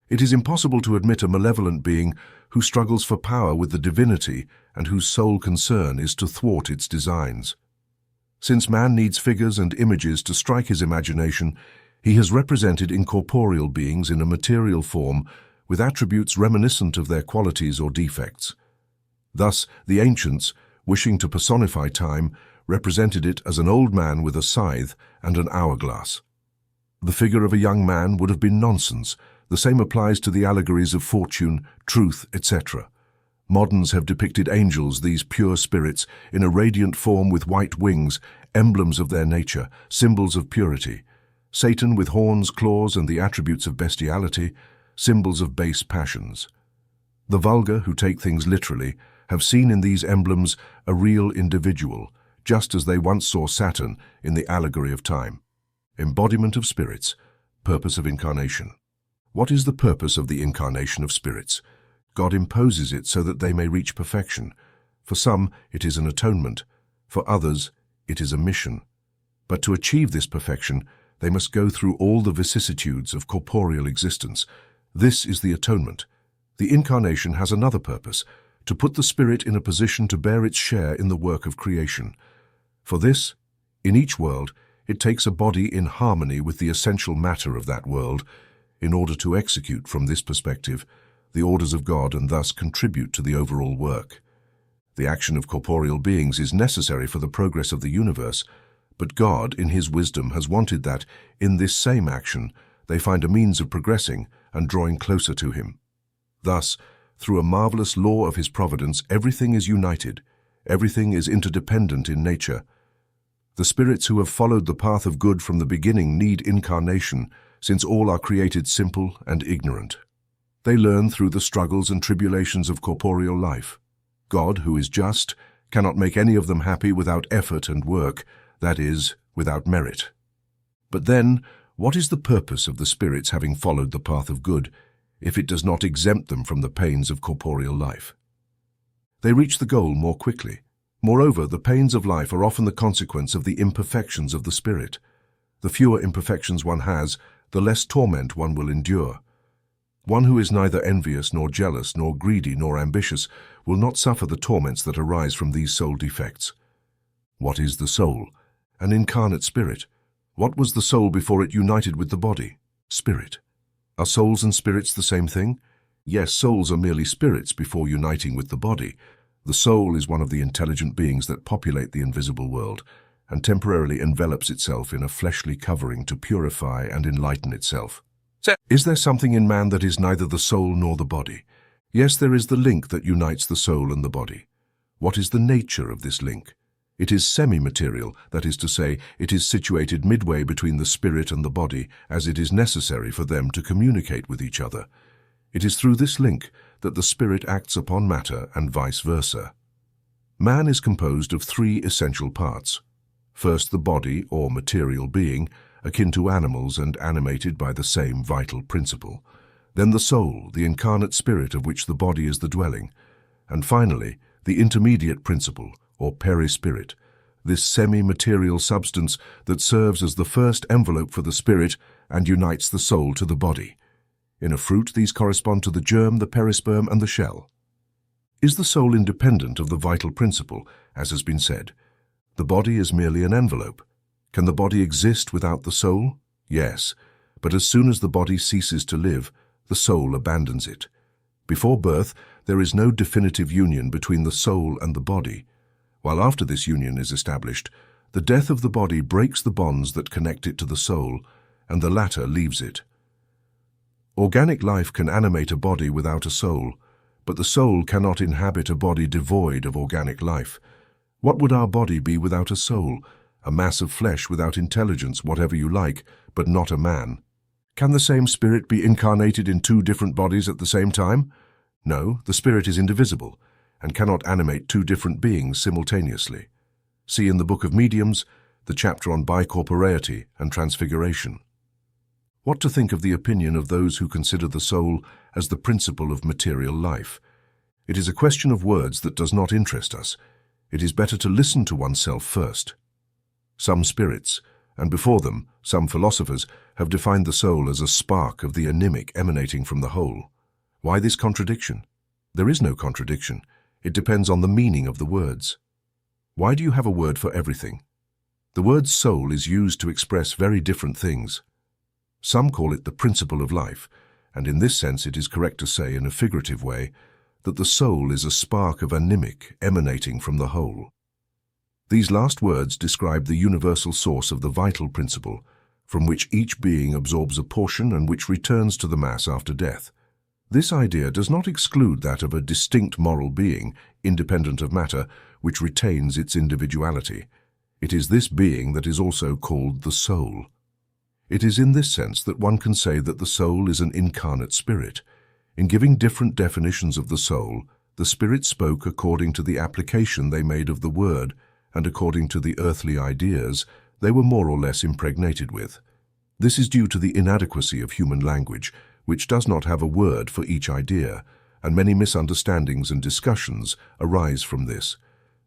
It is impossible to admit a malevolent being who struggles for power with the divinity and whose sole concern is to thwart its designs. Since man needs figures and images to strike his imagination, he has represented incorporeal beings in a material form with attributes reminiscent of their qualities or defects. Thus, the ancients, wishing to personify time, represented it as an old man with a scythe and an hourglass. The figure of a young man would have been nonsense. The same applies to the allegories of fortune, truth, etc. Moderns have depicted angels, these pure spirits, in a radiant form with white wings, emblems of their nature, symbols of purity. Satan with horns, claws, and the attributes of bestiality, symbols of base passions. The vulgar, who take things literally, have seen in these emblems a real individual, just as they once saw Saturn in the allegory of time. Embodiment of spirits, purpose of incarnation. What is the purpose of the incarnation of spirits? God imposes it so that they may reach perfection. For some, it is an atonement. For others, it is a mission. But to achieve this perfection, they must go through all the vicissitudes of corporeal existence. This is the atonement. The incarnation has another purpose, to put the spirit in a position to bear its share in the work of creation. For this, in each world, it takes a body in harmony with the essential matter of that world, in order to execute from this perspective the orders of God and thus contribute to the overall work. The action of corporeal beings is necessary for the progress of the universe, but God, in his wisdom, has wanted that, in this same action, they find a means of progressing and drawing closer to him. Thus, through a marvelous law of his providence, everything is united, everything is interdependent in nature. The spirits who have followed the path of good from the beginning need incarnation, since all are created simple and ignorant. They learn through the struggles and tribulations of corporeal life. God, who is just, cannot make any of them happy without effort and work, that is, without merit. But then, what is the purpose of the spirits having followed the path of good, if it does not exempt them from the pains of corporeal life? They reach the goal more quickly. Moreover, the pains of life are often the consequence of the imperfections of the spirit. The fewer imperfections one has, the less torment one will endure. One who is neither envious nor jealous nor greedy nor ambitious will not suffer the torments that arise from these soul defects. What is the soul? An incarnate spirit. What was the soul before it united with the body? Spirit. Are souls and spirits the same thing? Yes, souls are merely spirits before uniting with the body. The soul is one of the intelligent beings that populate the invisible world, and temporarily envelops itself in a fleshly covering to purify and enlighten itself. Is there something in man that is neither the soul nor the body? Yes, there is the link that unites the soul and the body. What is the nature of this link? It is semi-material, that is to say, it is situated midway between the spirit and the body, as it is necessary for them to communicate with each other. It is through this link that the spirit acts upon matter and vice versa. Man is composed of three essential parts. First, the body, or material being, akin to animals and animated by the same vital principle. Then the soul, the incarnate spirit of which the body is the dwelling. And finally, the intermediate principle, or perispirit, this semi-material substance that serves as the first envelope for the spirit and unites the soul to the body. In a fruit, these correspond to the germ, the perisperm, and the shell. Is the soul independent of the vital principle, as has been said? The body is merely an envelope. Can the body exist without the soul? Yes, but as soon as the body ceases to live, the soul abandons it. Before birth, there is no definitive union between the soul and the body, while after this union is established, the death of the body breaks the bonds that connect it to the soul, and the latter leaves it. Organic life can animate a body without a soul, but the soul cannot inhabit a body devoid of organic life. What would our body be without a soul? A mass of flesh without intelligence, whatever you like, but not a man. Can the same spirit be incarnated in two different bodies at the same time? No, the spirit is indivisible and cannot animate two different beings simultaneously. See in the Book of Mediums, the chapter on bicorporeity and transfiguration. What to think of the opinion of those who consider the soul as the principle of material life? It is a question of words that does not interest us. It is better to listen to oneself first. Some spirits, and before them, some philosophers, have defined the soul as a spark of the animic emanating from the whole. Why this contradiction? There is no contradiction. It depends on the meaning of the words. Why do you have a word for everything? The word soul is used to express very different things. Some call it the principle of life, and in this sense it is correct to say in a figurative way that the soul is a spark of animic emanating from the whole. These last words describe the universal source of the vital principle, from which each being absorbs a portion and which returns to the mass after death. This idea does not exclude that of a distinct moral being, independent of matter, which retains its individuality. It is this being that is also called the soul. It is in this sense that one can say that the soul is an incarnate spirit. In giving different definitions of the soul, the spirit spoke according to the application they made of the word, and according to the earthly ideas they were more or less impregnated with. This is due to the inadequacy of human language, which does not have a word for each idea, and many misunderstandings and discussions arise from this.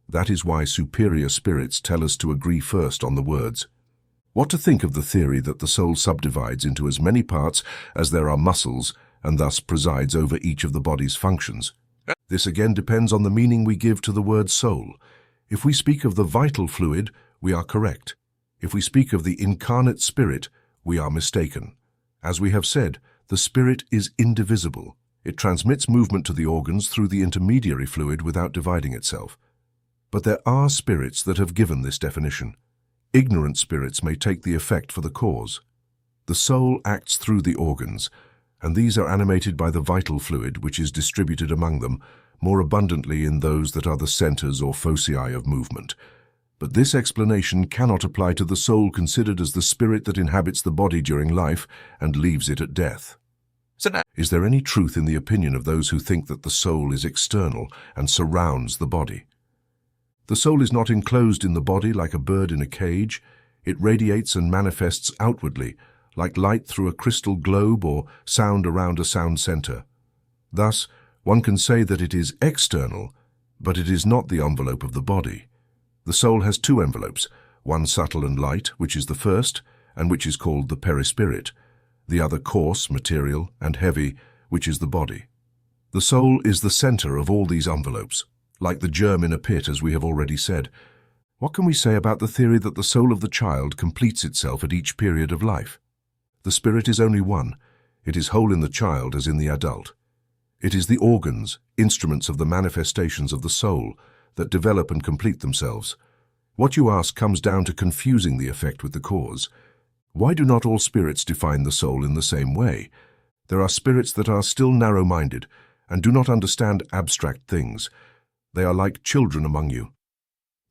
That is why superior spirits tell us to agree first on the words. What to think of the theory that the soul subdivides into as many parts as there are muscles and thus presides over each of the body's functions? This again depends on the meaning we give to the word soul. If we speak of the vital fluid, we are correct. If we speak of the incarnate spirit, we are mistaken. As we have said, the spirit is indivisible. It transmits movement to the organs through the intermediary fluid without dividing itself. But there are spirits that have given this definition. Ignorant spirits may take the effect for the cause. The soul acts through the organs, and these are animated by the vital fluid, which is distributed among them more abundantly in those that are the centers or foci of movement. But this explanation cannot apply to the soul considered as the spirit that inhabits the body during life and leaves it at death. Is there any truth in the opinion of those who think that the soul is external and surrounds the body? The soul is not enclosed in the body like a bird in a cage. It radiates and manifests outwardly, like light through a crystal globe or sound around a sound center. Thus, one can say that it is external, but it is not the envelope of the body. The soul has two envelopes, one subtle and light, which is the first, and which is called the perispirit, the other coarse, material, and heavy, which is the body. The soul is the center of all these envelopes, like the germ in a pit, as we have already said. What can we say about the theory that the soul of the child completes itself at each period of life? The spirit is only one. It is whole in the child as in the adult. It is the organs, instruments of the manifestations of the soul, that develop and complete themselves. What you ask comes down to confusing the effect with the cause. Why do not all spirits define the soul in the same way? There are spirits that are still narrow-minded and do not understand abstract things. They are like children among you.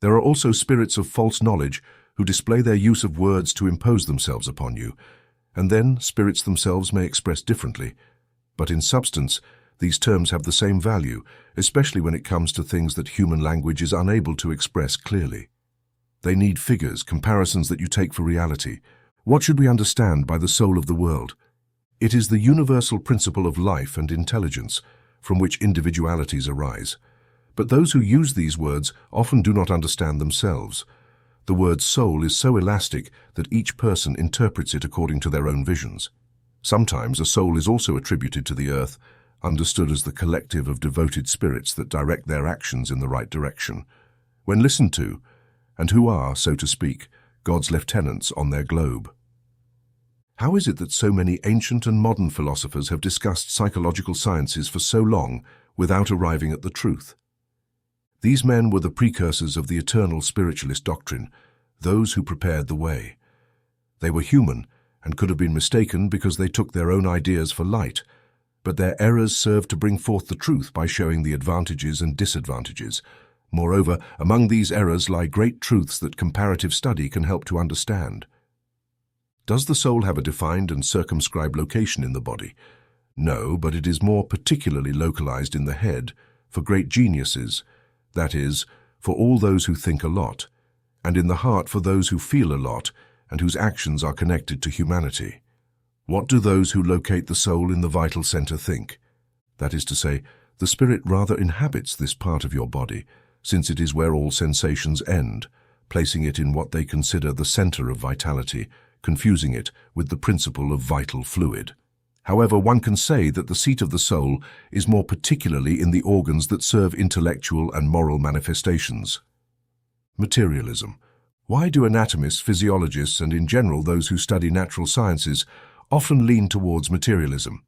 There are also spirits of false knowledge who display their use of words to impose themselves upon you, and then spirits themselves may express differently, but in substance These terms have the same value, especially when it comes to things that human language is unable to express clearly. They need figures, comparisons that you take for reality. What should we understand by the soul of the world? It is the universal principle of life and intelligence, from which individualities arise. But those who use these words often do not understand themselves. The word soul is so elastic that each person interprets it according to their own visions. Sometimes a soul is also attributed to the earth, understood as the collective of devoted spirits that direct their actions in the right direction. When listened to, and who are, so to speak, God's lieutenants on their globe. How is it that so many ancient and modern philosophers have discussed psychological sciences for so long without arriving at the truth? These men were the precursors of the eternal spiritualist doctrine, those who prepared the way. They were human and could have been mistaken because they took their own ideas for light, but their errors served to bring forth the truth by showing the advantages and disadvantages. Moreover, among these errors lie great truths that comparative study can help to understand. Does the soul have a defined and circumscribed location in the body? No, but it is more particularly localized in the head for great geniuses, that is, for all those who think a lot, and in the heart for those who feel a lot and whose actions are connected to humanity. What do those who locate the soul in the vital center think? That is to say, the spirit rather inhabits this part of your body, since it is where all sensations end, placing it in what they consider the center of vitality, confusing it with the principle of vital fluid. However, one can say that the seat of the soul is more particularly in the organs that serve intellectual and moral manifestations. Materialism. Why do anatomists, physiologists, and in general those who study natural sciences often lean towards materialism?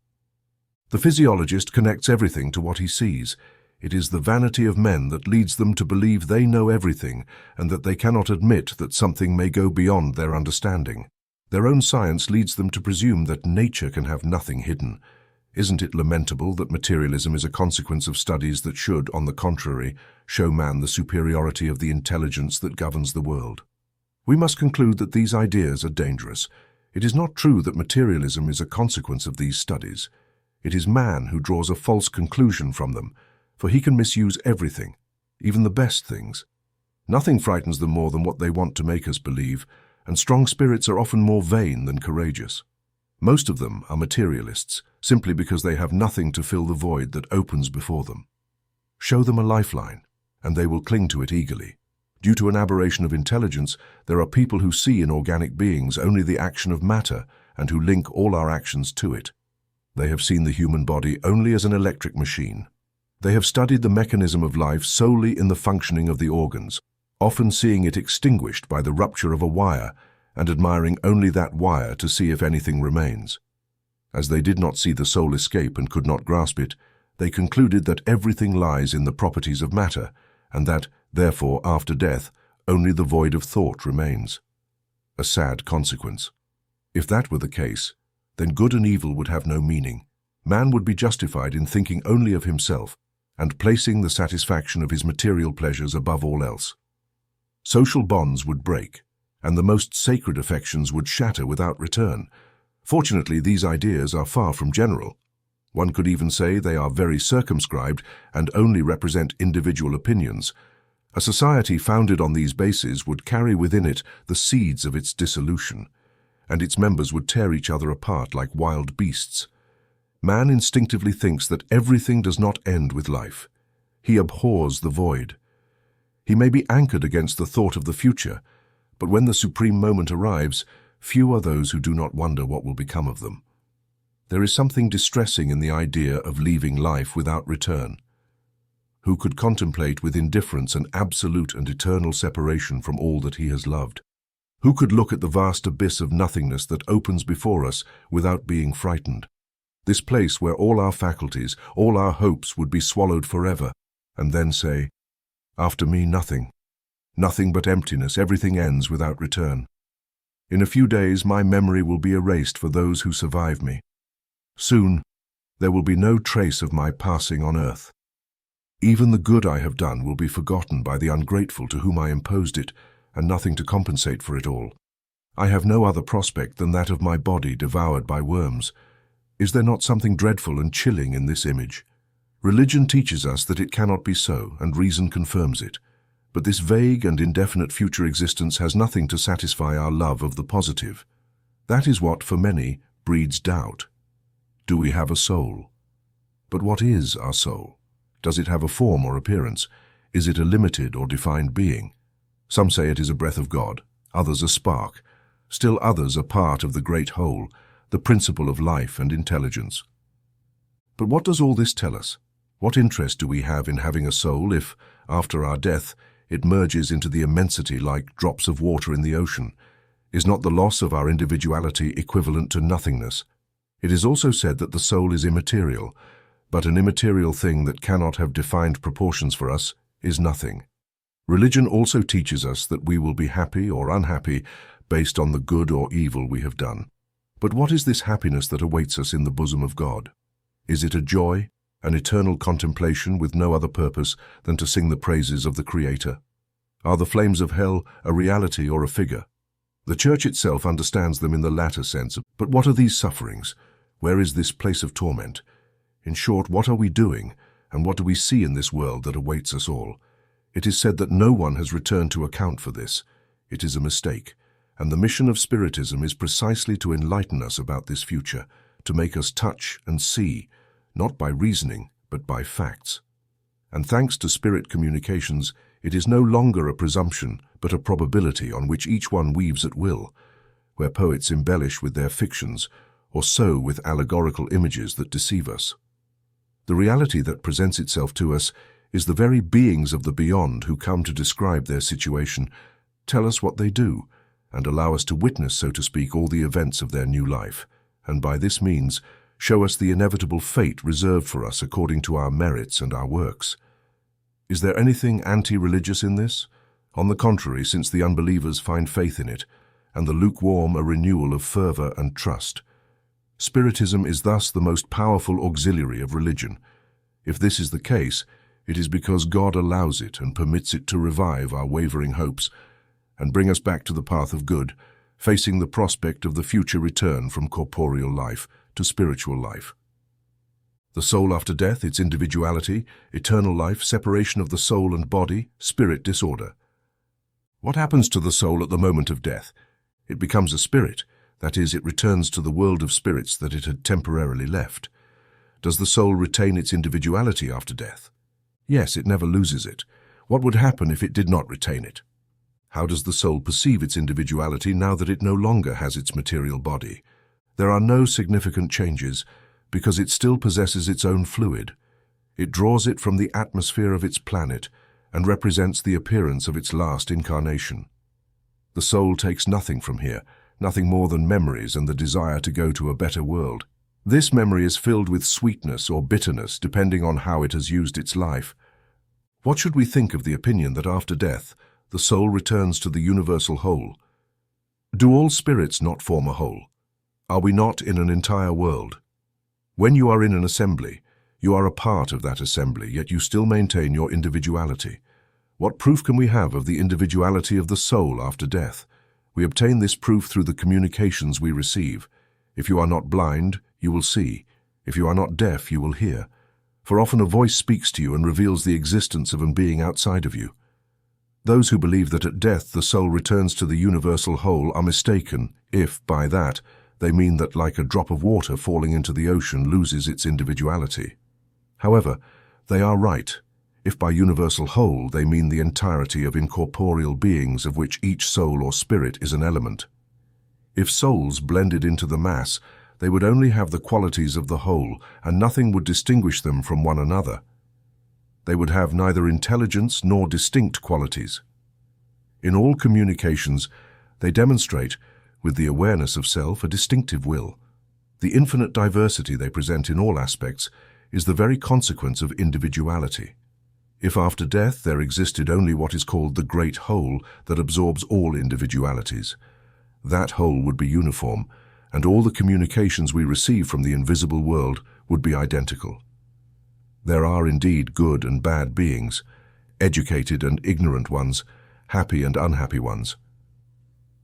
The physiologist connects everything to what he sees. It is the vanity of men that leads them to believe they know everything and that they cannot admit that something may go beyond their understanding. Their own science leads them to presume that nature can have nothing hidden. Isn't it lamentable that materialism is a consequence of studies that should, on the contrary, show man the superiority of the intelligence that governs the world? We must conclude that these ideas are dangerous. It is not true that materialism is a consequence of these studies. It is man who draws a false conclusion from them, for he can misuse everything, even the best things. Nothing frightens them more than what they want to make us believe, and strong spirits are often more vain than courageous. Most of them are materialists, simply because they have nothing to fill the void that opens before them. Show them a lifeline, and they will cling to it eagerly. Due to an aberration of intelligence, there are people who see in organic beings only the action of matter and who link all our actions to it. They have seen the human body only as an electric machine. They have studied the mechanism of life solely in the functioning of the organs, often seeing it extinguished by the rupture of a wire and admiring only that wire to see if anything remains. As they did not see the soul escape and could not grasp it, they concluded that everything lies in the properties of matter, and that, therefore, after death, only the void of thought remains. A sad consequence. If that were the case, then good and evil would have no meaning. Man would be justified in thinking only of himself and placing the satisfaction of his material pleasures above all else. Social bonds would break, and the most sacred affections would shatter without return. Fortunately, these ideas are far from general. One could even say they are very circumscribed and only represent individual opinions. A society founded on these bases would carry within it the seeds of its dissolution, and its members would tear each other apart like wild beasts. Man instinctively thinks that everything does not end with life. He abhors the void. He may be anchored against the thought of the future, but when the supreme moment arrives, few are those who do not wonder what will become of them. There is something distressing in the idea of leaving life without return. Who could contemplate with indifference an absolute and eternal separation from all that he has loved? Who could look at the vast abyss of nothingness that opens before us without being frightened? This place where all our faculties, all our hopes would be swallowed forever, and then say, "After me nothing. Nothing but emptiness, everything ends without return. In a few days my memory will be erased for those who survive me. Soon there will be no trace of my passing on earth. Even the good I have done will be forgotten by the ungrateful to whom I imposed it, and nothing to compensate for it all. I have no other prospect than that of my body devoured by worms. Is there not something dreadful and chilling in this image? Religion teaches us that it cannot be so, and reason confirms it. But this vague and indefinite future existence has nothing to satisfy our love of the positive. That is what, for many, breeds doubt. Do we have a soul? But what is our soul? Does it have a form or appearance? Is it a limited or defined being? Some say it is a breath of God, others a spark. Still others are part of the great whole, the principle of life and intelligence. But what does all this tell us? What interest do we have in having a soul if, after our death, it merges into the immensity like drops of water in the ocean? Is not the loss of our individuality equivalent to nothingness? It is also said that the soul is immaterial, but an immaterial thing that cannot have defined proportions for us is nothing. Religion also teaches us that we will be happy or unhappy based on the good or evil we have done. But what is this happiness that awaits us in the bosom of God? Is it a joy, an eternal contemplation with no other purpose than to sing the praises of the Creator? Are the flames of hell a reality or a figure? The Church itself understands them in the latter sense. But what are these sufferings? Where is this place of torment? In short, what are we doing, and what do we see in this world that awaits us all? It is said that no one has returned to account for this. It is a mistake, and the mission of Spiritism is precisely to enlighten us about this future, to make us touch and see, not by reasoning, but by facts. And thanks to spirit communications, it is no longer a presumption, but a probability on which each one weaves at will, where poets embellish with their fictions, or sow with allegorical images that deceive us. The reality that presents itself to us is the very beings of the beyond who come to describe their situation, tell us what they do, and allow us to witness, so to speak, all the events of their new life, and by this means show us the inevitable fate reserved for us according to our merits and our works. Is there anything anti-religious in this? On the contrary, since the unbelievers find faith in it, and the lukewarm a renewal of fervor and trust. Spiritism is thus the most powerful auxiliary of religion. If this is the case, it is because God allows it and permits it to revive our wavering hopes and bring us back to the path of good, facing the prospect of the future return from corporeal life to spiritual life. The soul after death, its individuality, eternal life, separation of the soul and body, spirit disorder. What happens to the soul at the moment of death? It becomes a spirit, that is, it returns to the world of spirits that it had temporarily left. Does the soul retain its individuality after death? Yes, it never loses it. What would happen if it did not retain it? How does the soul perceive its individuality now that it no longer has its material body? There are no significant changes, because it still possesses its own fluid. It draws it from the atmosphere of its planet and represents the appearance of its last incarnation. The soul takes nothing from here, nothing more than memories and the desire to go to a better world. This memory is filled with sweetness or bitterness, depending on how it has used its life. What should we think of the opinion that after death, the soul returns to the universal whole? Do all spirits not form a whole? Are we not in an entire world? When you are in an assembly, you are a part of that assembly, yet you still maintain your individuality. What proof can we have of the individuality of the soul after death? We obtain this proof through the communications we receive. If you are not blind, you will see. If you are not deaf, you will hear. For often a voice speaks to you and reveals the existence of a being outside of you. Those who believe that at death the soul returns to the universal whole are mistaken if, by that, they mean that like a drop of water falling into the ocean loses its individuality. However, they are right, if by universal whole they mean the entirety of incorporeal beings of which each soul or spirit is an element. If souls blended into the mass, they would only have the qualities of the whole, and nothing would distinguish them from one another. They would have neither intelligence nor distinct qualities. In all communications, they demonstrate, with the awareness of self, a distinctive will. The infinite diversity they present in all aspects is the very consequence of individuality. If after death there existed only what is called the great whole that absorbs all individualities, that whole would be uniform, and all the communications we receive from the invisible world would be identical. There are indeed good and bad beings, educated and ignorant ones, happy and unhappy ones.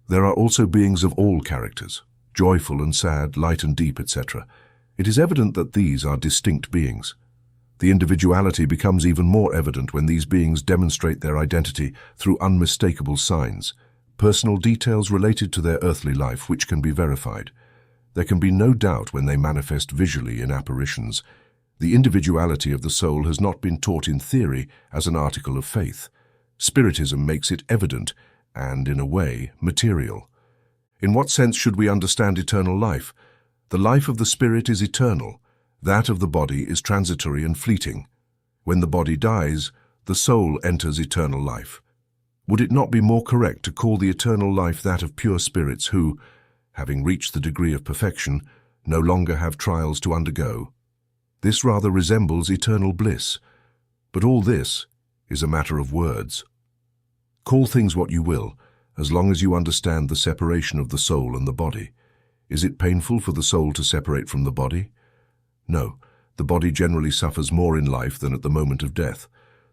There are also beings of all characters, joyful and sad, light and deep, etc. It is evident that these are distinct beings. The individuality becomes even more evident when these beings demonstrate their identity through unmistakable signs, personal details related to their earthly life which can be verified. There can be no doubt when they manifest visually in apparitions. The individuality of the soul has not been taught in theory as an article of faith. Spiritism makes it evident and, in a way, material. In what sense should we understand eternal life? The life of the spirit is eternal. That of the body is transitory and fleeting. When the body dies, the soul enters eternal life. Would it not be more correct to call the eternal life that of pure spirits who, having reached the degree of perfection, no longer have trials to undergo? This rather resembles eternal bliss. But all this is a matter of words. Call things what you will, as long as you understand the separation of the soul and the body. Is it painful for the soul to separate from the body? No, the body generally suffers more in life than at the moment of death.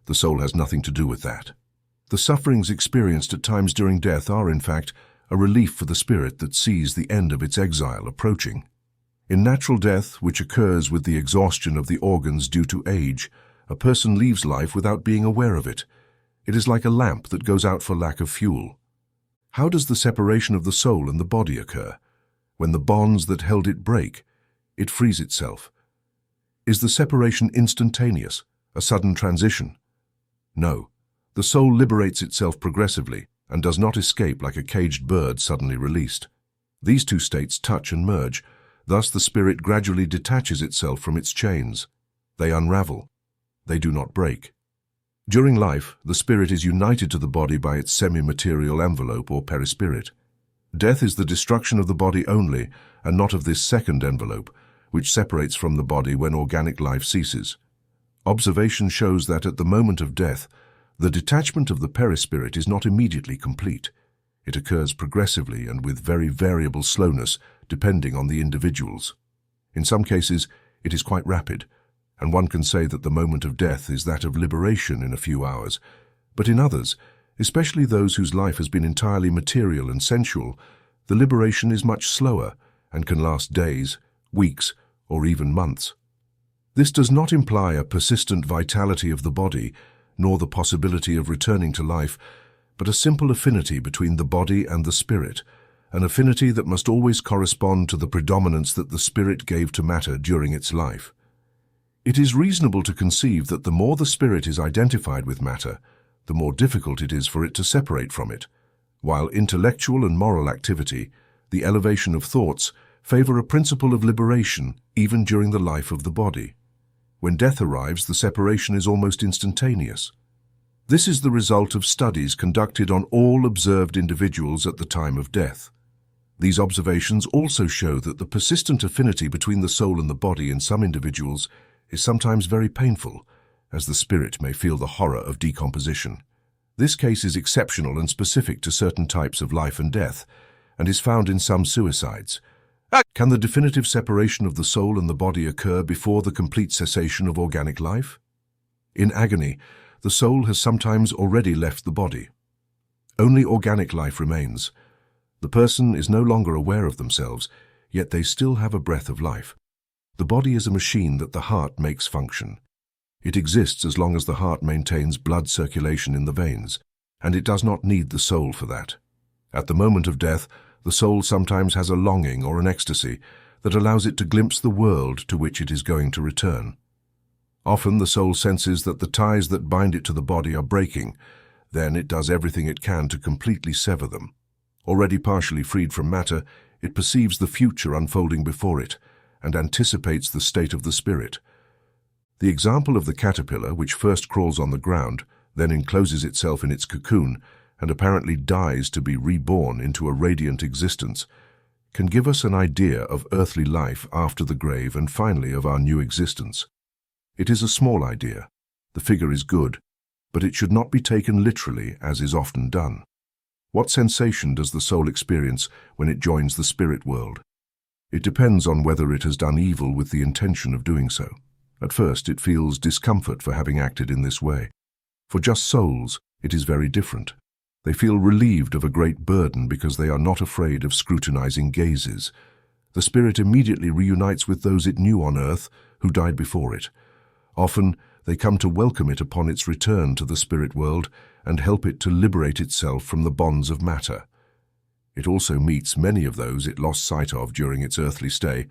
The soul has nothing to do with that. The sufferings experienced at times during death are, in fact, a relief for the spirit that sees the end of its exile approaching. In natural death, which occurs with the exhaustion of the organs due to age, a person leaves life without being aware of it. It is like a lamp that goes out for lack of fuel. How does the separation of the soul and the body occur? When the bonds that held it break, it frees itself. Is the separation instantaneous, a sudden transition? No. The soul liberates itself progressively and does not escape like a caged bird suddenly released. These two states touch and merge. Thus the spirit gradually detaches itself from its chains. They unravel. They do not break. During life, the spirit is united to the body by its semi-material envelope or perispirit. Death is the destruction of the body only, and not of this second envelope, which separates from the body when organic life ceases. Observation shows that at the moment of death, the detachment of the perispirit is not immediately complete. It occurs progressively and with very variable slowness, depending on the individuals. In some cases, it is quite rapid, and one can say that the moment of death is that of liberation in a few hours. But in others, especially those whose life has been entirely material and sensual, the liberation is much slower and can last days, weeks, or even months. This does not imply a persistent vitality of the body, nor the possibility of returning to life, but a simple affinity between the body and the spirit, an affinity that must always correspond to the predominance that the spirit gave to matter during its life. It is reasonable to conceive that the more the spirit is identified with matter, the more difficult it is for it to separate from it, while intellectual and moral activity, the elevation of thoughts, favor a principle of liberation even during the life of the body. When death arrives, the separation is almost instantaneous. This is the result of studies conducted on all observed individuals at the time of death. These observations also show that the persistent affinity between the soul and the body in some individuals is sometimes very painful, as the spirit may feel the horror of decomposition. This case is exceptional and specific to certain types of life and death, and is found in some suicides. Can the definitive separation of the soul and the body occur before the complete cessation of organic life? In agony, the soul has sometimes already left the body. Only organic life remains. The person is no longer aware of themselves, yet they still have a breath of life. The body is a machine that the heart makes function. It exists as long as the heart maintains blood circulation in the veins, and it does not need the soul for that. At the moment of death, the soul sometimes has a longing or an ecstasy that allows it to glimpse the world to which it is going to return. Often the soul senses that the ties that bind it to the body are breaking. Then it does everything it can to completely sever them. Already partially freed from matter, it perceives the future unfolding before it and anticipates the state of the spirit. The example of the caterpillar, which first crawls on the ground, then encloses itself in its cocoon, and apparently dies to be reborn into a radiant existence, can give us an idea of earthly life after the grave and finally of our new existence. It is a small idea. The figure is good, but it should not be taken literally, as is often done. What sensation does the soul experience when it joins the spirit world? It depends on whether it has done evil with the intention of doing so. At first, it feels discomfort for having acted in this way. For just souls, it is very different. They feel relieved of a great burden because they are not afraid of scrutinizing gazes. The spirit immediately reunites with those it knew on earth who died before it. Often, they come to welcome it upon its return to the spirit world and help it to liberate itself from the bonds of matter. It also meets many of those it lost sight of during its earthly stay,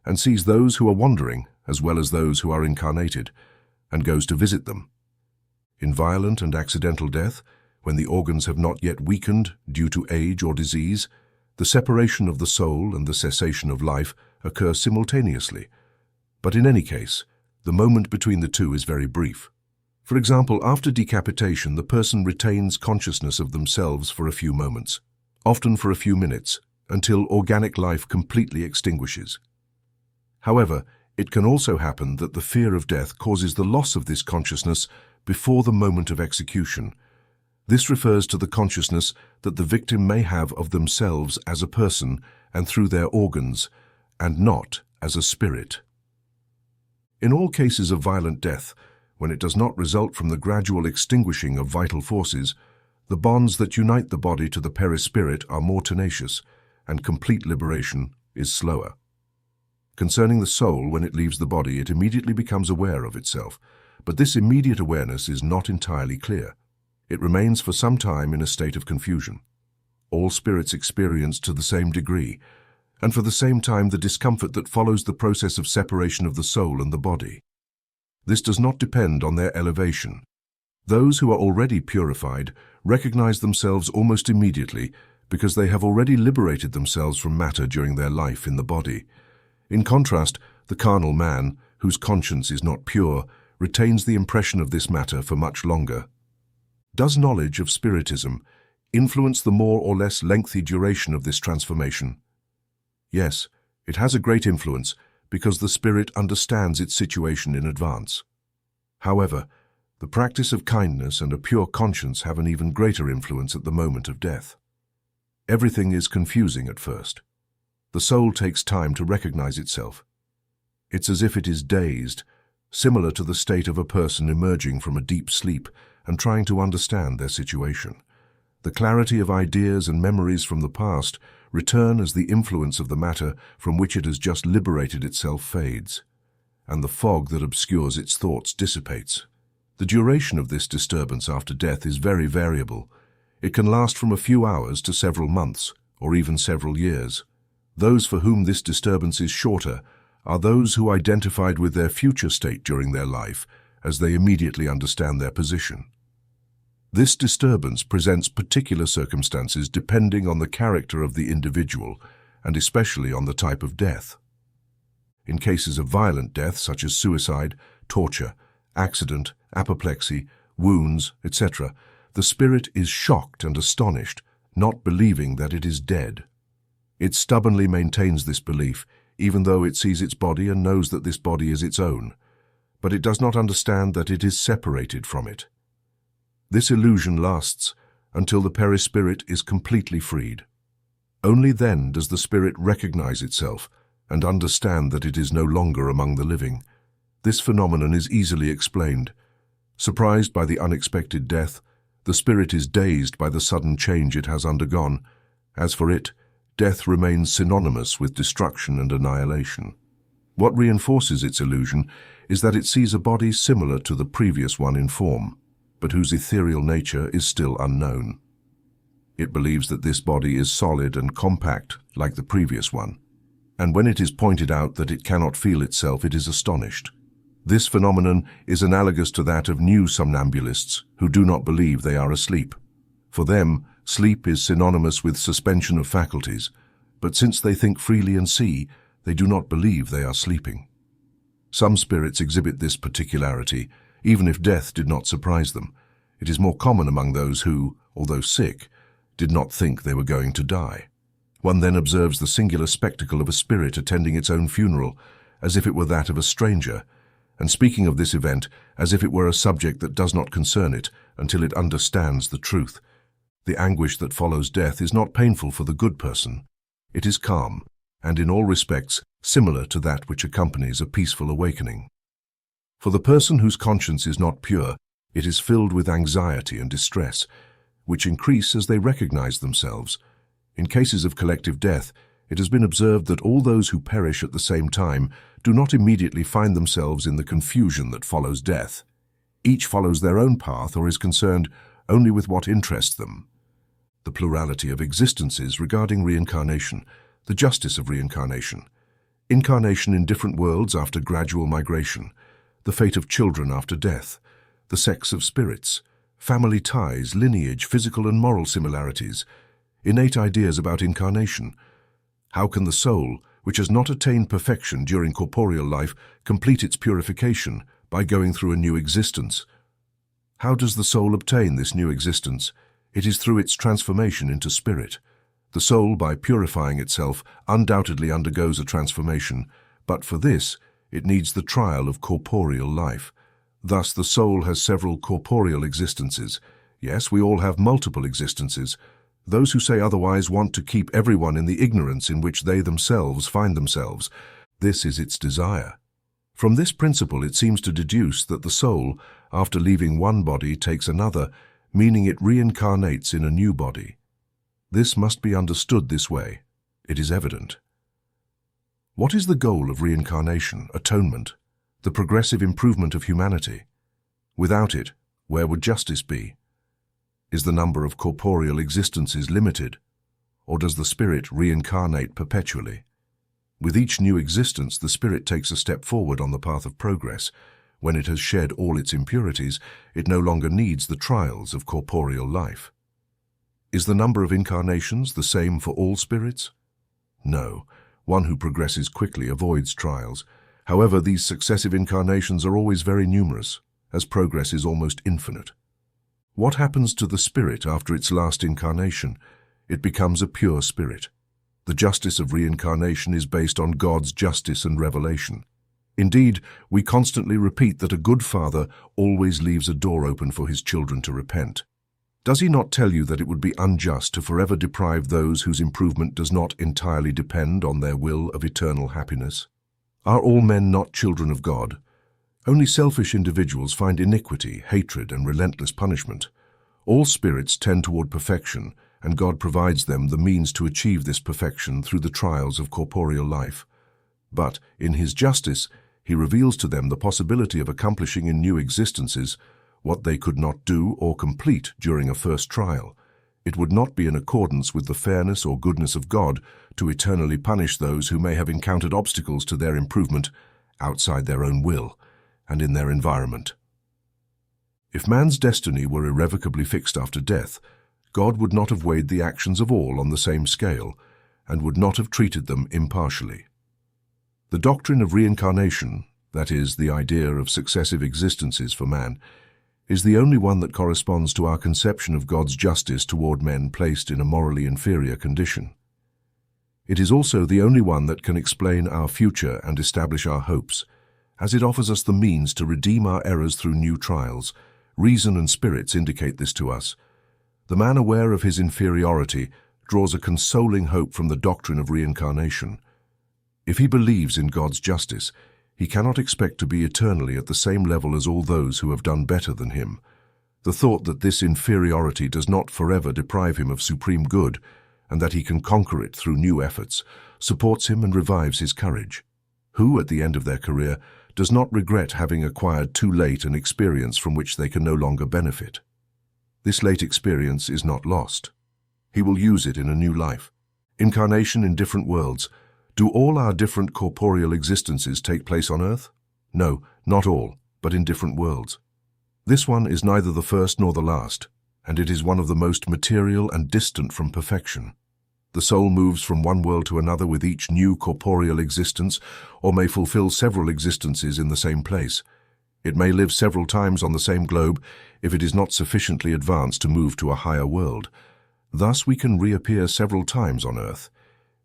and sees those who are wandering as well as those who are incarnated, and goes to visit them. In violent and accidental death, when the organs have not yet weakened due to age or disease, the separation of the soul and the cessation of life occur simultaneously. But in any case, the moment between the two is very brief. For example, after decapitation, the person retains consciousness of themselves for a few moments, often for a few minutes, until organic life completely extinguishes. However, it can also happen that the fear of death causes the loss of this consciousness before the moment of execution. This refers to the consciousness that the victim may have of themselves as a person and through their organs, and not as a spirit. In all cases of violent death, when it does not result from the gradual extinguishing of vital forces, the bonds that unite the body to the perispirit are more tenacious, and complete liberation is slower. Concerning the soul, when it leaves the body, it immediately becomes aware of itself, but this immediate awareness is not entirely clear. It remains for some time in a state of confusion. All spirits experience to the same degree, and for the same time, the discomfort that follows the process of separation of the soul and the body. This does not depend on their elevation. Those who are already purified recognize themselves almost immediately because they have already liberated themselves from matter during their life in the body. In contrast, the carnal man, whose conscience is not pure, retains the impression of this matter for much longer. Does knowledge of Spiritism influence the more or less lengthy duration of this transformation? Yes, it has a great influence because the spirit understands its situation in advance. However, the practice of kindness and a pure conscience have an even greater influence at the moment of death. Everything is confusing at first. The soul takes time to recognize itself. It's as if it is dazed, similar to the state of a person emerging from a deep sleep and trying to understand their situation. The clarity of ideas and memories from the past return as the influence of the matter from which it has just liberated itself fades, and the fog that obscures its thoughts dissipates. The duration of this disturbance after death is very variable. It can last from a few hours to several months, or even several years. Those for whom this disturbance is shorter are those who identified with their future state during their life, as they immediately understand their position. This disturbance presents particular circumstances depending on the character of the individual, and especially on the type of death. In cases of violent death, such as suicide, torture, accident, apoplexy, wounds, etc., the spirit is shocked and astonished, not believing that it is dead. It stubbornly maintains this belief, even though it sees its body and knows that this body is its own, but it does not understand that it is separated from it. This illusion lasts until the perispirit is completely freed. Only then does the spirit recognize itself and understand that it is no longer among the living. This phenomenon is easily explained. Surprised by the unexpected death, the spirit is dazed by the sudden change it has undergone. As for it, death remains synonymous with destruction and annihilation. What reinforces its illusion is that it sees a body similar to the previous one in form, but whose ethereal nature is still unknown. It believes that this body is solid and compact like the previous one, and when it is pointed out that it cannot feel itself, it is astonished. This phenomenon is analogous to that of new somnambulists who do not believe they are asleep. For them, sleep is synonymous with suspension of faculties, but since they think freely and see, they do not believe they are sleeping. Some spirits exhibit this particularity, even if death did not surprise them. It is more common among those who, although sick, did not think they were going to die. One then observes the singular spectacle of a spirit attending its own funeral, as if it were that of a stranger, and speaking of this event as if it were a subject that does not concern it until it understands the truth. The anguish that follows death is not painful for the good person. It is calm, and in all respects similar to that which accompanies a peaceful awakening. For the person whose conscience is not pure, it is filled with anxiety and distress, which increase as they recognize themselves. In cases of collective death, It has been observed that all those who perish at the same time do not immediately find themselves in the confusion that follows death. Each follows their own path or is concerned only with what interests them. The plurality of existences regarding reincarnation, the justice of reincarnation, incarnation in different worlds after gradual migration, the fate of children after death, the sex of spirits, family ties, lineage, physical and moral similarities, innate ideas about incarnation. How can the soul, which has not attained perfection during corporeal life, complete its purification by going through a new existence? How does the soul obtain this new existence? It is through its transformation into spirit. The soul, by purifying itself, undoubtedly undergoes a transformation, but for this, it needs the trial of corporeal life. Thus, the soul has several corporeal existences. Yes, we all have multiple existences. Those who say otherwise want to keep everyone in the ignorance in which they themselves find themselves. This is its desire. From this principle, it seems to deduce that the soul, after leaving one body, takes another, meaning it reincarnates in a new body. This must be understood this way. It is evident. What is the goal of reincarnation, atonement, the progressive improvement of humanity? Without it, where would justice be? Is the number of corporeal existences limited, or does the spirit reincarnate perpetually? With each new existence, the spirit takes a step forward on the path of progress. When it has shed all its impurities, it no longer needs the trials of corporeal life. Is the number of incarnations the same for all spirits? No. One who progresses quickly avoids trials. However, these successive incarnations are always very numerous, as progress is almost infinite. What happens to the spirit after its last incarnation? It becomes a pure spirit. The justice of reincarnation is based on God's justice and revelation. Indeed, we constantly repeat that a good father always leaves a door open for his children to repent. Does he not tell you that it would be unjust to forever deprive those whose improvement does not entirely depend on their will of eternal happiness? Are all men not children of God? Only selfish individuals find iniquity, hatred, and relentless punishment. All spirits tend toward perfection, and God provides them the means to achieve this perfection through the trials of corporeal life. But, in His justice, He reveals to them the possibility of accomplishing in new existences what they could not do or complete during a first trial. It would not be in accordance with the fairness or goodness of God to eternally punish those who may have encountered obstacles to their improvement outside their own will and in their environment. If man's destiny were irrevocably fixed after death, God would not have weighed the actions of all on the same scale and would not have treated them impartially. The doctrine of reincarnation, that is, the idea of successive existences for man, is the only one that corresponds to our conception of God's justice toward men placed in a morally inferior condition. It is also the only one that can explain our future and establish our hopes, as it offers us the means to redeem our errors through new trials. Reason and spirits indicate this to us. The man aware of his inferiority draws a consoling hope from the doctrine of reincarnation. If he believes in God's justice, he cannot expect to be eternally at the same level as all those who have done better than him. The thought that this inferiority does not forever deprive him of supreme good, and that he can conquer it through new efforts, supports him and revives his courage. Who, at the end of their career, does not regret having acquired too late an experience from which they can no longer benefit? This late experience is not lost. He will use it in a new life. Incarnation in different worlds. Do all our different corporeal existences take place on earth? No, not all, but in different worlds. This one is neither the first nor the last, and it is one of the most material and distant from perfection. The soul moves from one world to another with each new corporeal existence, or may fulfill several existences in the same place. It may live several times on the same globe if it is not sufficiently advanced to move to a higher world. Thus we can reappear several times on earth.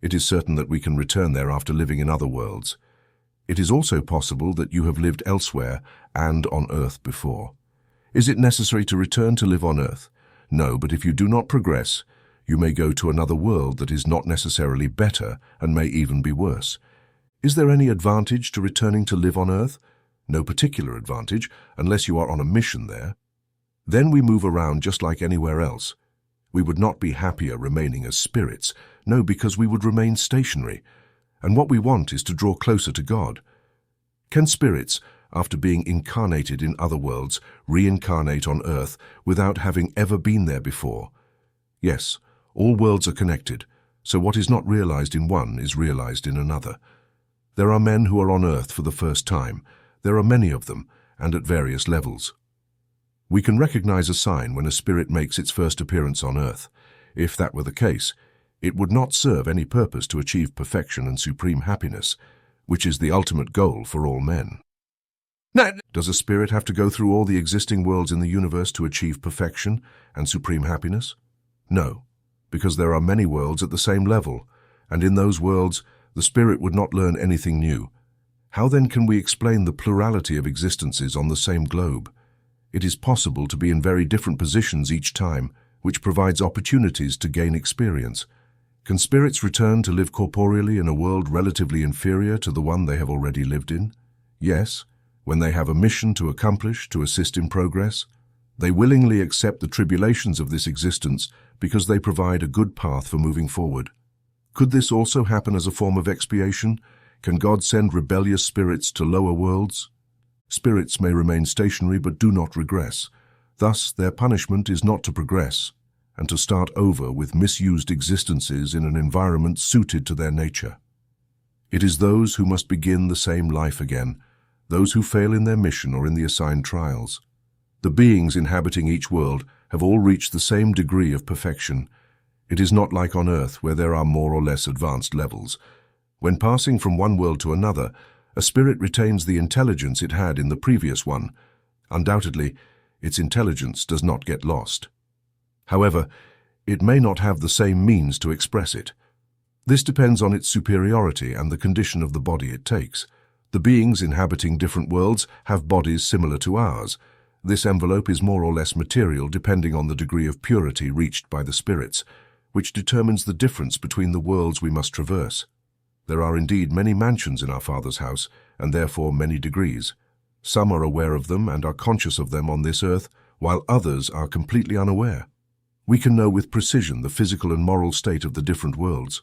It is certain that we can return there after living in other worlds. It is also possible that you have lived elsewhere and on earth before. Is it necessary to return to live on earth? No, but if you do not progress, you may go to another world that is not necessarily better and may even be worse. Is there any advantage to returning to live on earth? No particular advantage, unless you are on a mission there. Then we move around just like anywhere else. We would not be happier remaining as spirits. No, because we would remain stationary, and what we want is to draw closer to God. Can spirits, after being incarnated in other worlds, reincarnate on Earth without having ever been there before? Yes, all worlds are connected, so what is not realized in one is realized in another. There are men who are on Earth for the first time. There are many of them, and at various levels. We can recognize a sign when a spirit makes its first appearance on Earth. If that were the case, it would not serve any purpose to achieve perfection and supreme happiness, which is the ultimate goal for all men. Does a spirit have to go through all the existing worlds in the universe to achieve perfection and supreme happiness? No, because there are many worlds at the same level, and in those worlds, the spirit would not learn anything new. How then can we explain the plurality of existences on the same globe? It is possible to be in very different positions each time, which provides opportunities to gain experience. Can spirits return to live corporeally in a world relatively inferior to the one they have already lived in? Yes, when they have a mission to accomplish to assist in progress. They willingly accept the tribulations of this existence because they provide a good path for moving forward. Could this also happen as a form of expiation? Can God send rebellious spirits to lower worlds? Spirits may remain stationary but do not regress. Thus, their punishment is not to progress and to start over with misused existences in an environment suited to their nature. It is those who must begin the same life again, those who fail in their mission or in the assigned trials. The beings inhabiting each world have all reached the same degree of perfection. It is not like on Earth where there are more or less advanced levels. When passing from one world to another, a spirit retains the intelligence it had in the previous one. Undoubtedly, its intelligence does not get lost. However, it may not have the same means to express it. This depends on its superiority and the condition of the body it takes. The beings inhabiting different worlds have bodies similar to ours. This envelope is more or less material depending on the degree of purity reached by the spirits, which determines the difference between the worlds we must traverse. There are indeed many mansions in our Father's house, and therefore many degrees. Some are aware of them and are conscious of them on this earth, while others are completely unaware. We can know with precision the physical and moral state of the different worlds.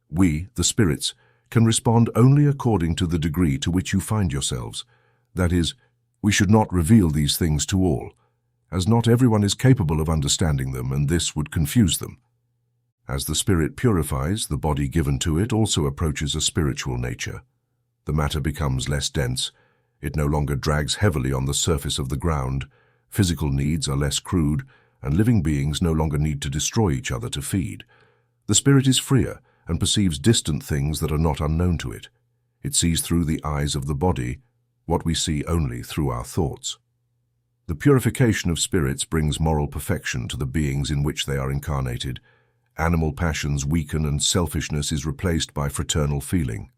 We, the spirits, can respond only according to the degree to which you find yourselves. That is, we should not reveal these things to all, as not everyone is capable of understanding them, and this would confuse them. As the spirit purifies, the body given to it also approaches a spiritual nature. The matter becomes less dense. It no longer drags heavily on the surface of the ground. Physical needs are less crude, and living beings no longer need to destroy each other to feed. The spirit is freer and perceives distant things that are not unknown to it. It sees through the eyes of the body what we see only through our thoughts. The purification of spirits brings moral perfection to the beings in which they are incarnated. Animal passions weaken and selfishness is replaced by fraternal feeling.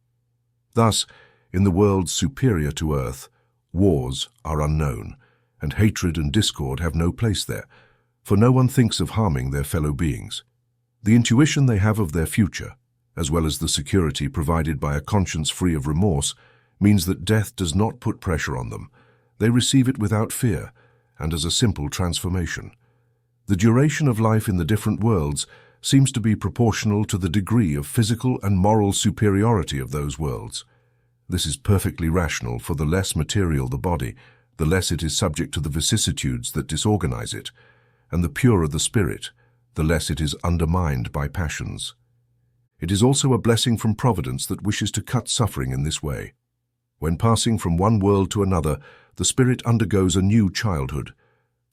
Thus, in the worlds superior to Earth, wars are unknown, and hatred and discord have no place there, for no one thinks of harming their fellow beings. The intuition they have of their future, as well as the security provided by a conscience free of remorse, means that death does not put pressure on them. They receive it without fear, and as a simple transformation. The duration of life in the different worlds seems to be proportional to the degree of physical and moral superiority of those worlds. This is perfectly rational, for the less material the body, the less it is subject to the vicissitudes that disorganize it, and the purer the spirit, the less it is undermined by passions. It is also a blessing from Providence that wishes to cut suffering in this way. When passing from one world to another, the spirit undergoes a new childhood.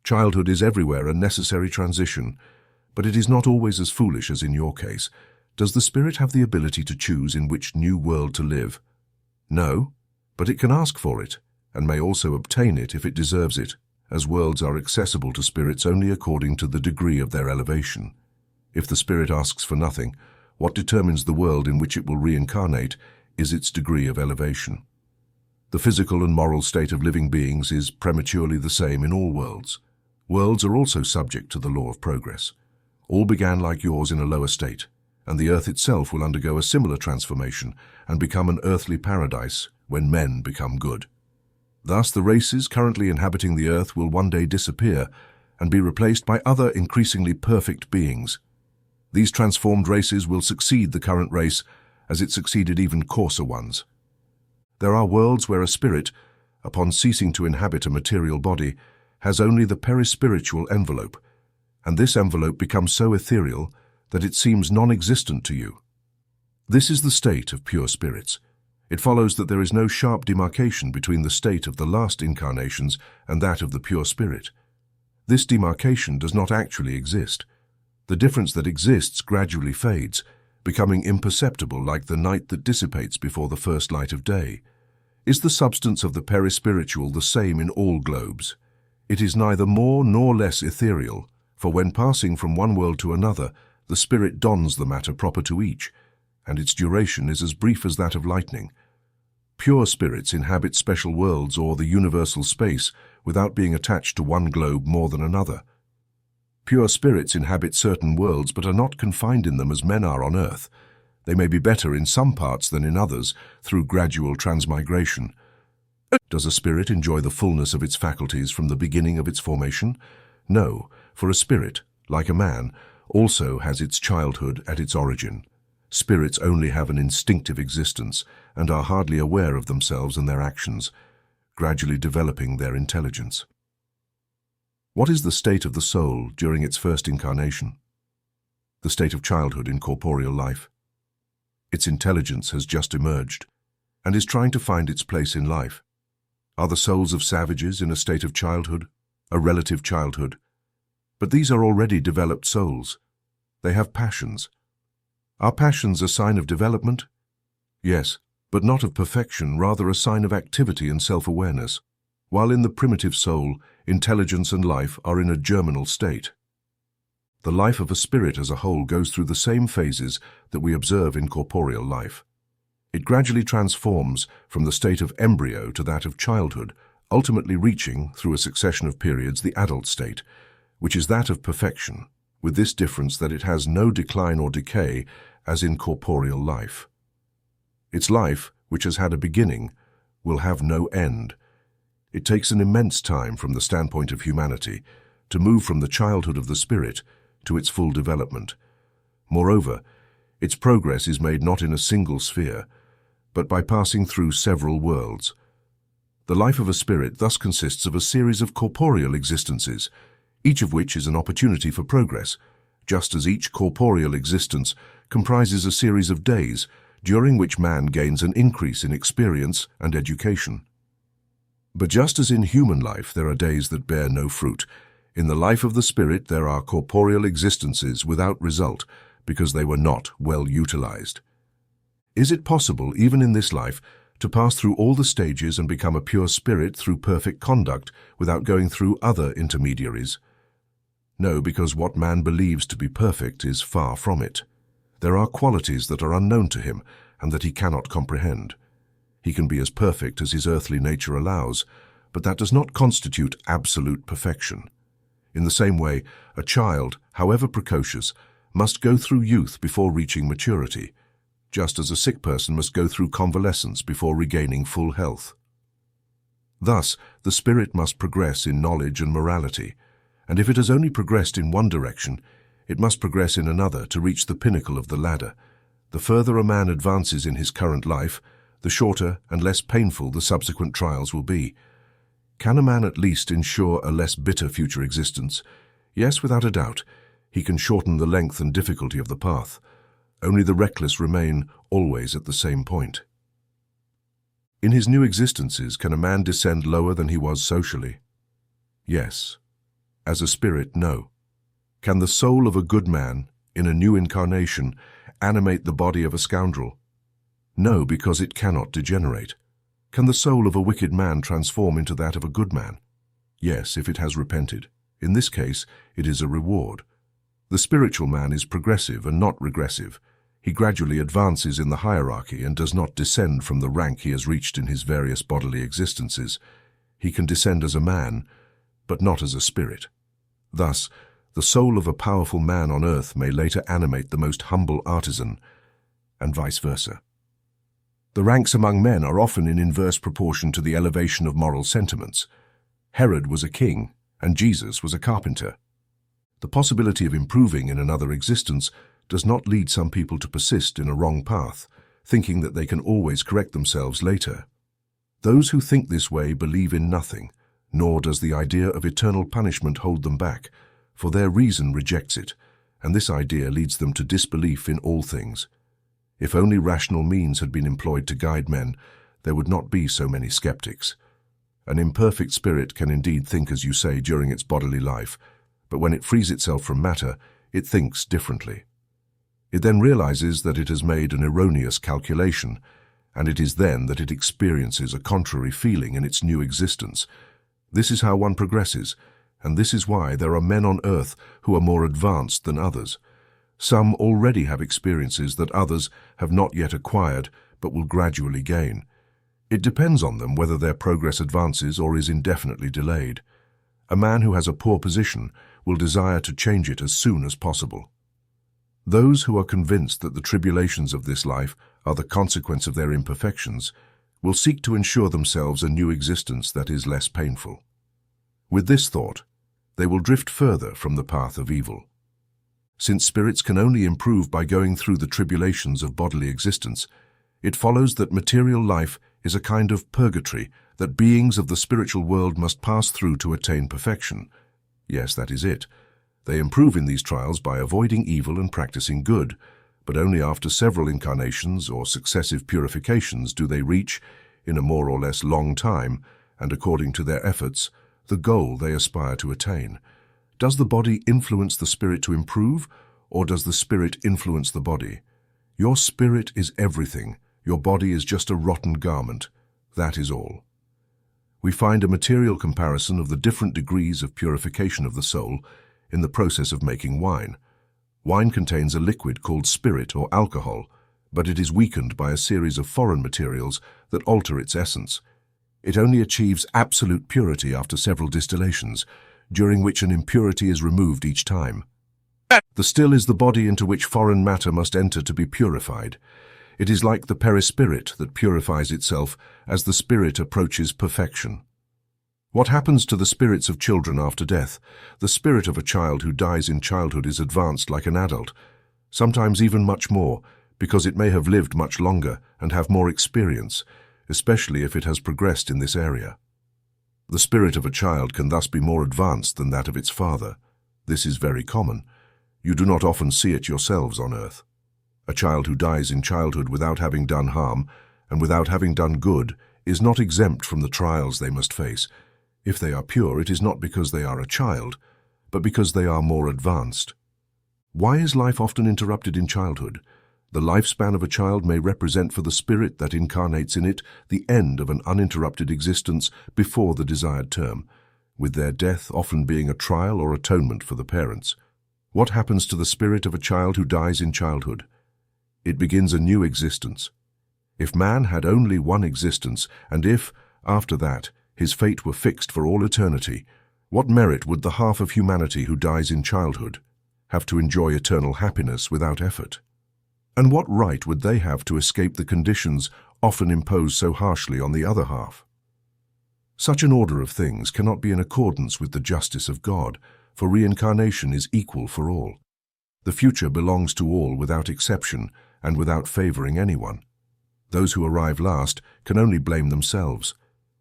Childhood is everywhere a necessary transition, but it is not always as foolish as in your case. Does the spirit have the ability to choose in which new world to live? No, but it can ask for it, and may also obtain it if it deserves it, as worlds are accessible to spirits only according to the degree of their elevation. If the spirit asks for nothing, what determines the world in which it will reincarnate is its degree of elevation. The physical and moral state of living beings is prematurely the same in all worlds. Worlds are also subject to the law of progress. All began like yours in a lower state, and the earth itself will undergo a similar transformation and become an earthly paradise when men become good. Thus, the races currently inhabiting the earth will one day disappear and be replaced by other increasingly perfect beings. These transformed races will succeed the current race as it succeeded even coarser ones. There are worlds where a spirit, upon ceasing to inhabit a material body, has only the perispiritual envelope, and this envelope becomes so ethereal that it seems non-existent to you. This is the state of pure spirits. It follows that there is no sharp demarcation between the state of the last incarnations and that of the pure spirit. This demarcation does not actually exist. The difference that exists gradually fades, becoming imperceptible like the night that dissipates before the first light of day. Is the substance of the perispiritual the same in all globes? It is neither more nor less ethereal, for when passing from one world to another, the spirit dons the matter proper to each, and its duration is as brief as that of lightning. Pure spirits inhabit special worlds or the universal space without being attached to one globe more than another. Pure spirits inhabit certain worlds but are not confined in them as men are on earth. They may be better in some parts than in others through gradual transmigration. Does a spirit enjoy the fullness of its faculties from the beginning of its formation? No, for a spirit, like a man, also has its childhood at its origin. Spirits only have an instinctive existence and are hardly aware of themselves and their actions, gradually developing their intelligence. What is the state of the soul during its first incarnation? The state of childhood in corporeal life. Its intelligence has just emerged and is trying to find its place in life. Are the souls of savages in a state of childhood, a relative childhood? But these are already developed souls. They have passions. Are passions a sign of development? Yes, but not of perfection, rather a sign of activity and self-awareness, while in the primitive soul, intelligence and life are in a germinal state. The life of a spirit as a whole goes through the same phases that we observe in corporeal life. It gradually transforms from the state of embryo to that of childhood, ultimately reaching, through a succession of periods, the adult state, which is that of perfection, with this difference that it has no decline or decay as in corporeal life. Its life, which has had a beginning, will have no end. It takes an immense time from the standpoint of humanity to move from the childhood of the spirit to its full development. Moreover, its progress is made not in a single sphere, but by passing through several worlds. The life of a spirit thus consists of a series of corporeal existences, each of which is an opportunity for progress, just as each corporeal existence comprises a series of days during which man gains an increase in experience and education. But just as in human life there are days that bear no fruit, in the life of the spirit there are corporeal existences without result because they were not well utilized. Is it possible, even in this life, to pass through all the stages and become a pure spirit through perfect conduct without going through other intermediaries? No, because what man believes to be perfect is far from it. There are qualities that are unknown to him and that he cannot comprehend. He can be as perfect as his earthly nature allows, but that does not constitute absolute perfection. In the same way, a child, however precocious, must go through youth before reaching maturity, just as a sick person must go through convalescence before regaining full health. Thus, the spirit must progress in knowledge and morality, and if it has only progressed in one direction, it must progress in another to reach the pinnacle of the ladder. The further a man advances in his current life, the shorter and less painful the subsequent trials will be. Can a man at least ensure a less bitter future existence? Yes, without a doubt. He can shorten the length and difficulty of the path. Only the reckless remain always at the same point. In his new existences, can a man descend lower than he was socially? Yes. As a spirit, no. Can the soul of a good man, in a new incarnation, animate the body of a scoundrel? No, because it cannot degenerate. Can the soul of a wicked man transform into that of a good man? Yes, if it has repented. In this case, it is a reward. The spiritual man is progressive and not regressive. He gradually advances in the hierarchy and does not descend from the rank he has reached in his various bodily existences. He can descend as a man, but not as a spirit. Thus, the soul of a powerful man on earth may later animate the most humble artisan, and vice versa. The ranks among men are often in inverse proportion to the elevation of moral sentiments. Herod was a king, and Jesus was a carpenter. The possibility of improving in another existence does not lead some people to persist in a wrong path, thinking that they can always correct themselves later. Those who think this way believe in nothing, nor does the idea of eternal punishment hold them back, for their reason rejects it, and this idea leads them to disbelief in all things. If only rational means had been employed to guide men, there would not be so many skeptics. An imperfect spirit can indeed think as you say during its bodily life, but when it frees itself from matter, it thinks differently. It then realizes that it has made an erroneous calculation, and it is then that it experiences a contrary feeling in its new existence. This is how one progresses, and this is why there are men on earth who are more advanced than others. Some already have experiences that others have not yet acquired but will gradually gain. It depends on them whether their progress advances or is indefinitely delayed. A man who has a poor position will desire to change it as soon as possible. Those who are convinced that the tribulations of this life are the consequence of their imperfections will seek to ensure themselves a new existence that is less painful. With this thought, they will drift further from the path of evil. Since spirits can only improve by going through the tribulations of bodily existence, it follows that material life is a kind of purgatory that beings of the spiritual world must pass through to attain perfection. Yes, that is it. They improve in these trials by avoiding evil and practicing good, but only after several incarnations or successive purifications do they reach, in a more or less long time, and according to their efforts, the goal they aspire to attain. Does the body influence the spirit to improve, or does the spirit influence the body? Your spirit is everything. Your body is just a rotten garment. That is all. We find a material comparison of the different degrees of purification of the soul in the process of making wine. Wine contains a liquid called spirit or alcohol, but it is weakened by a series of foreign materials that alter its essence. It only achieves absolute purity after several distillations, during which an impurity is removed each time. The still is the body into which foreign matter must enter to be purified. It is like the perispirit that purifies itself as the spirit approaches perfection. What happens to the spirits of children after death? The spirit of a child who dies in childhood is advanced like an adult, sometimes even much more, because it may have lived much longer and have more experience, especially if it has progressed in this area. The spirit of a child can thus be more advanced than that of its father. This is very common. You do not often see it yourselves on earth. A child who dies in childhood without having done harm and without having done good is not exempt from the trials they must face. If they are pure, it is not because they are a child, but because they are more advanced. Why is life often interrupted in childhood? The lifespan of a child may represent for the spirit that incarnates in it the end of an uninterrupted existence before the desired term, with their death often being a trial or atonement for the parents. What happens to the spirit of a child who dies in childhood? It begins a new existence. If man had only one existence, and if, after that, his fate were fixed for all eternity, what merit would the half of humanity who dies in childhood have to enjoy eternal happiness without effort? And what right would they have to escape the conditions often imposed so harshly on the other half? Such an order of things cannot be in accordance with the justice of God, for reincarnation is equal for all. The future belongs to all without exception and without favoring anyone. Those who arrive last can only blame themselves.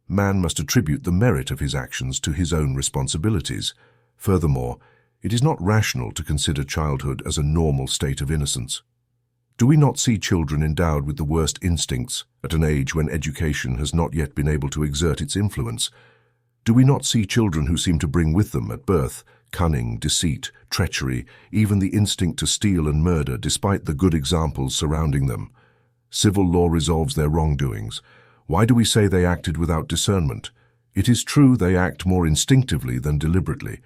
Man must attribute the merit of his actions to his own responsibilities. Furthermore, it is not rational to consider childhood as a normal state of innocence. Do we not see children endowed with the worst instincts at an age when education has not yet been able to exert its influence? Do we not see children who seem to bring with them at birth cunning, deceit, treachery, even the instinct to steal and murder despite the good examples surrounding them? Civil law resolves their wrongdoings. Why do we say they acted without discernment? It is true they act more instinctively than deliberately.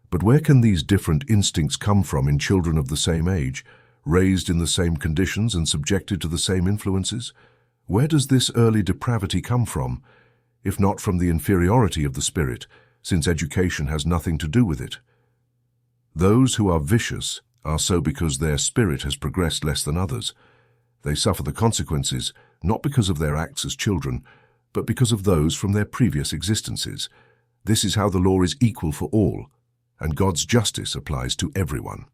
But where can these different instincts come from in children of the same age, raised in the same conditions and subjected to the same influences? Where does this early depravity come from, if not from the inferiority of the spirit, since education has nothing to do with it? Those who are vicious are so because their spirit has progressed less than others. They suffer the consequences, not because of their acts as children, but because of those from their previous existences. This is how the law is equal for all, and God's justice applies to everyone.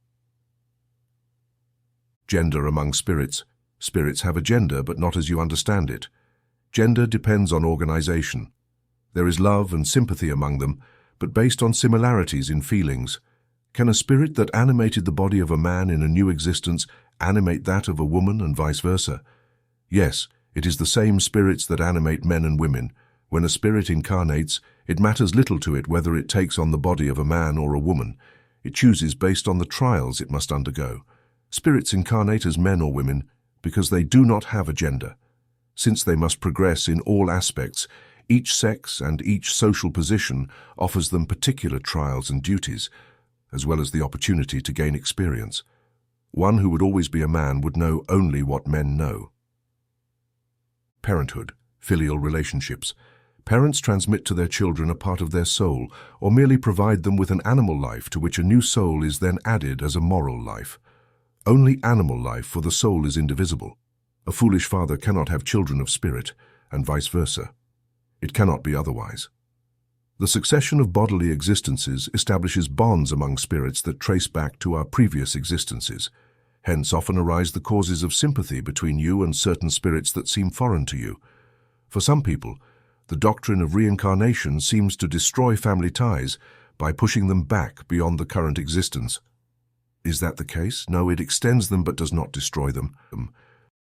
Gender among spirits. Spirits have a gender, but not as you understand it. Gender depends on organization. There is love and sympathy among them, but based on similarities in feelings. Can a spirit that animated the body of a man in a new existence animate that of a woman and vice versa? Yes, it is the same spirits that animate men and women. When a spirit incarnates, it matters little to it whether it takes on the body of a man or a woman. It chooses based on the trials it must undergo. Spirits incarnate as men or women because they do not have a gender. Since they must progress in all aspects, each sex and each social position offers them particular trials and duties, as well as the opportunity to gain experience. One who would always be a man would know only what men know. Parenthood, filial relationships. Parents transmit to their children a part of their soul, or merely provide them with an animal life to which a new soul is then added as a moral life. Only animal life, for the soul is indivisible. A foolish father cannot have children of spirit, and vice versa. It cannot be otherwise. The succession of bodily existences establishes bonds among spirits that trace back to our previous existences. Hence often arise the causes of sympathy between you and certain spirits that seem foreign to you. For some people, the doctrine of reincarnation seems to destroy family ties by pushing them back beyond the current existence. Is that the case? No, it extends them but does not destroy them.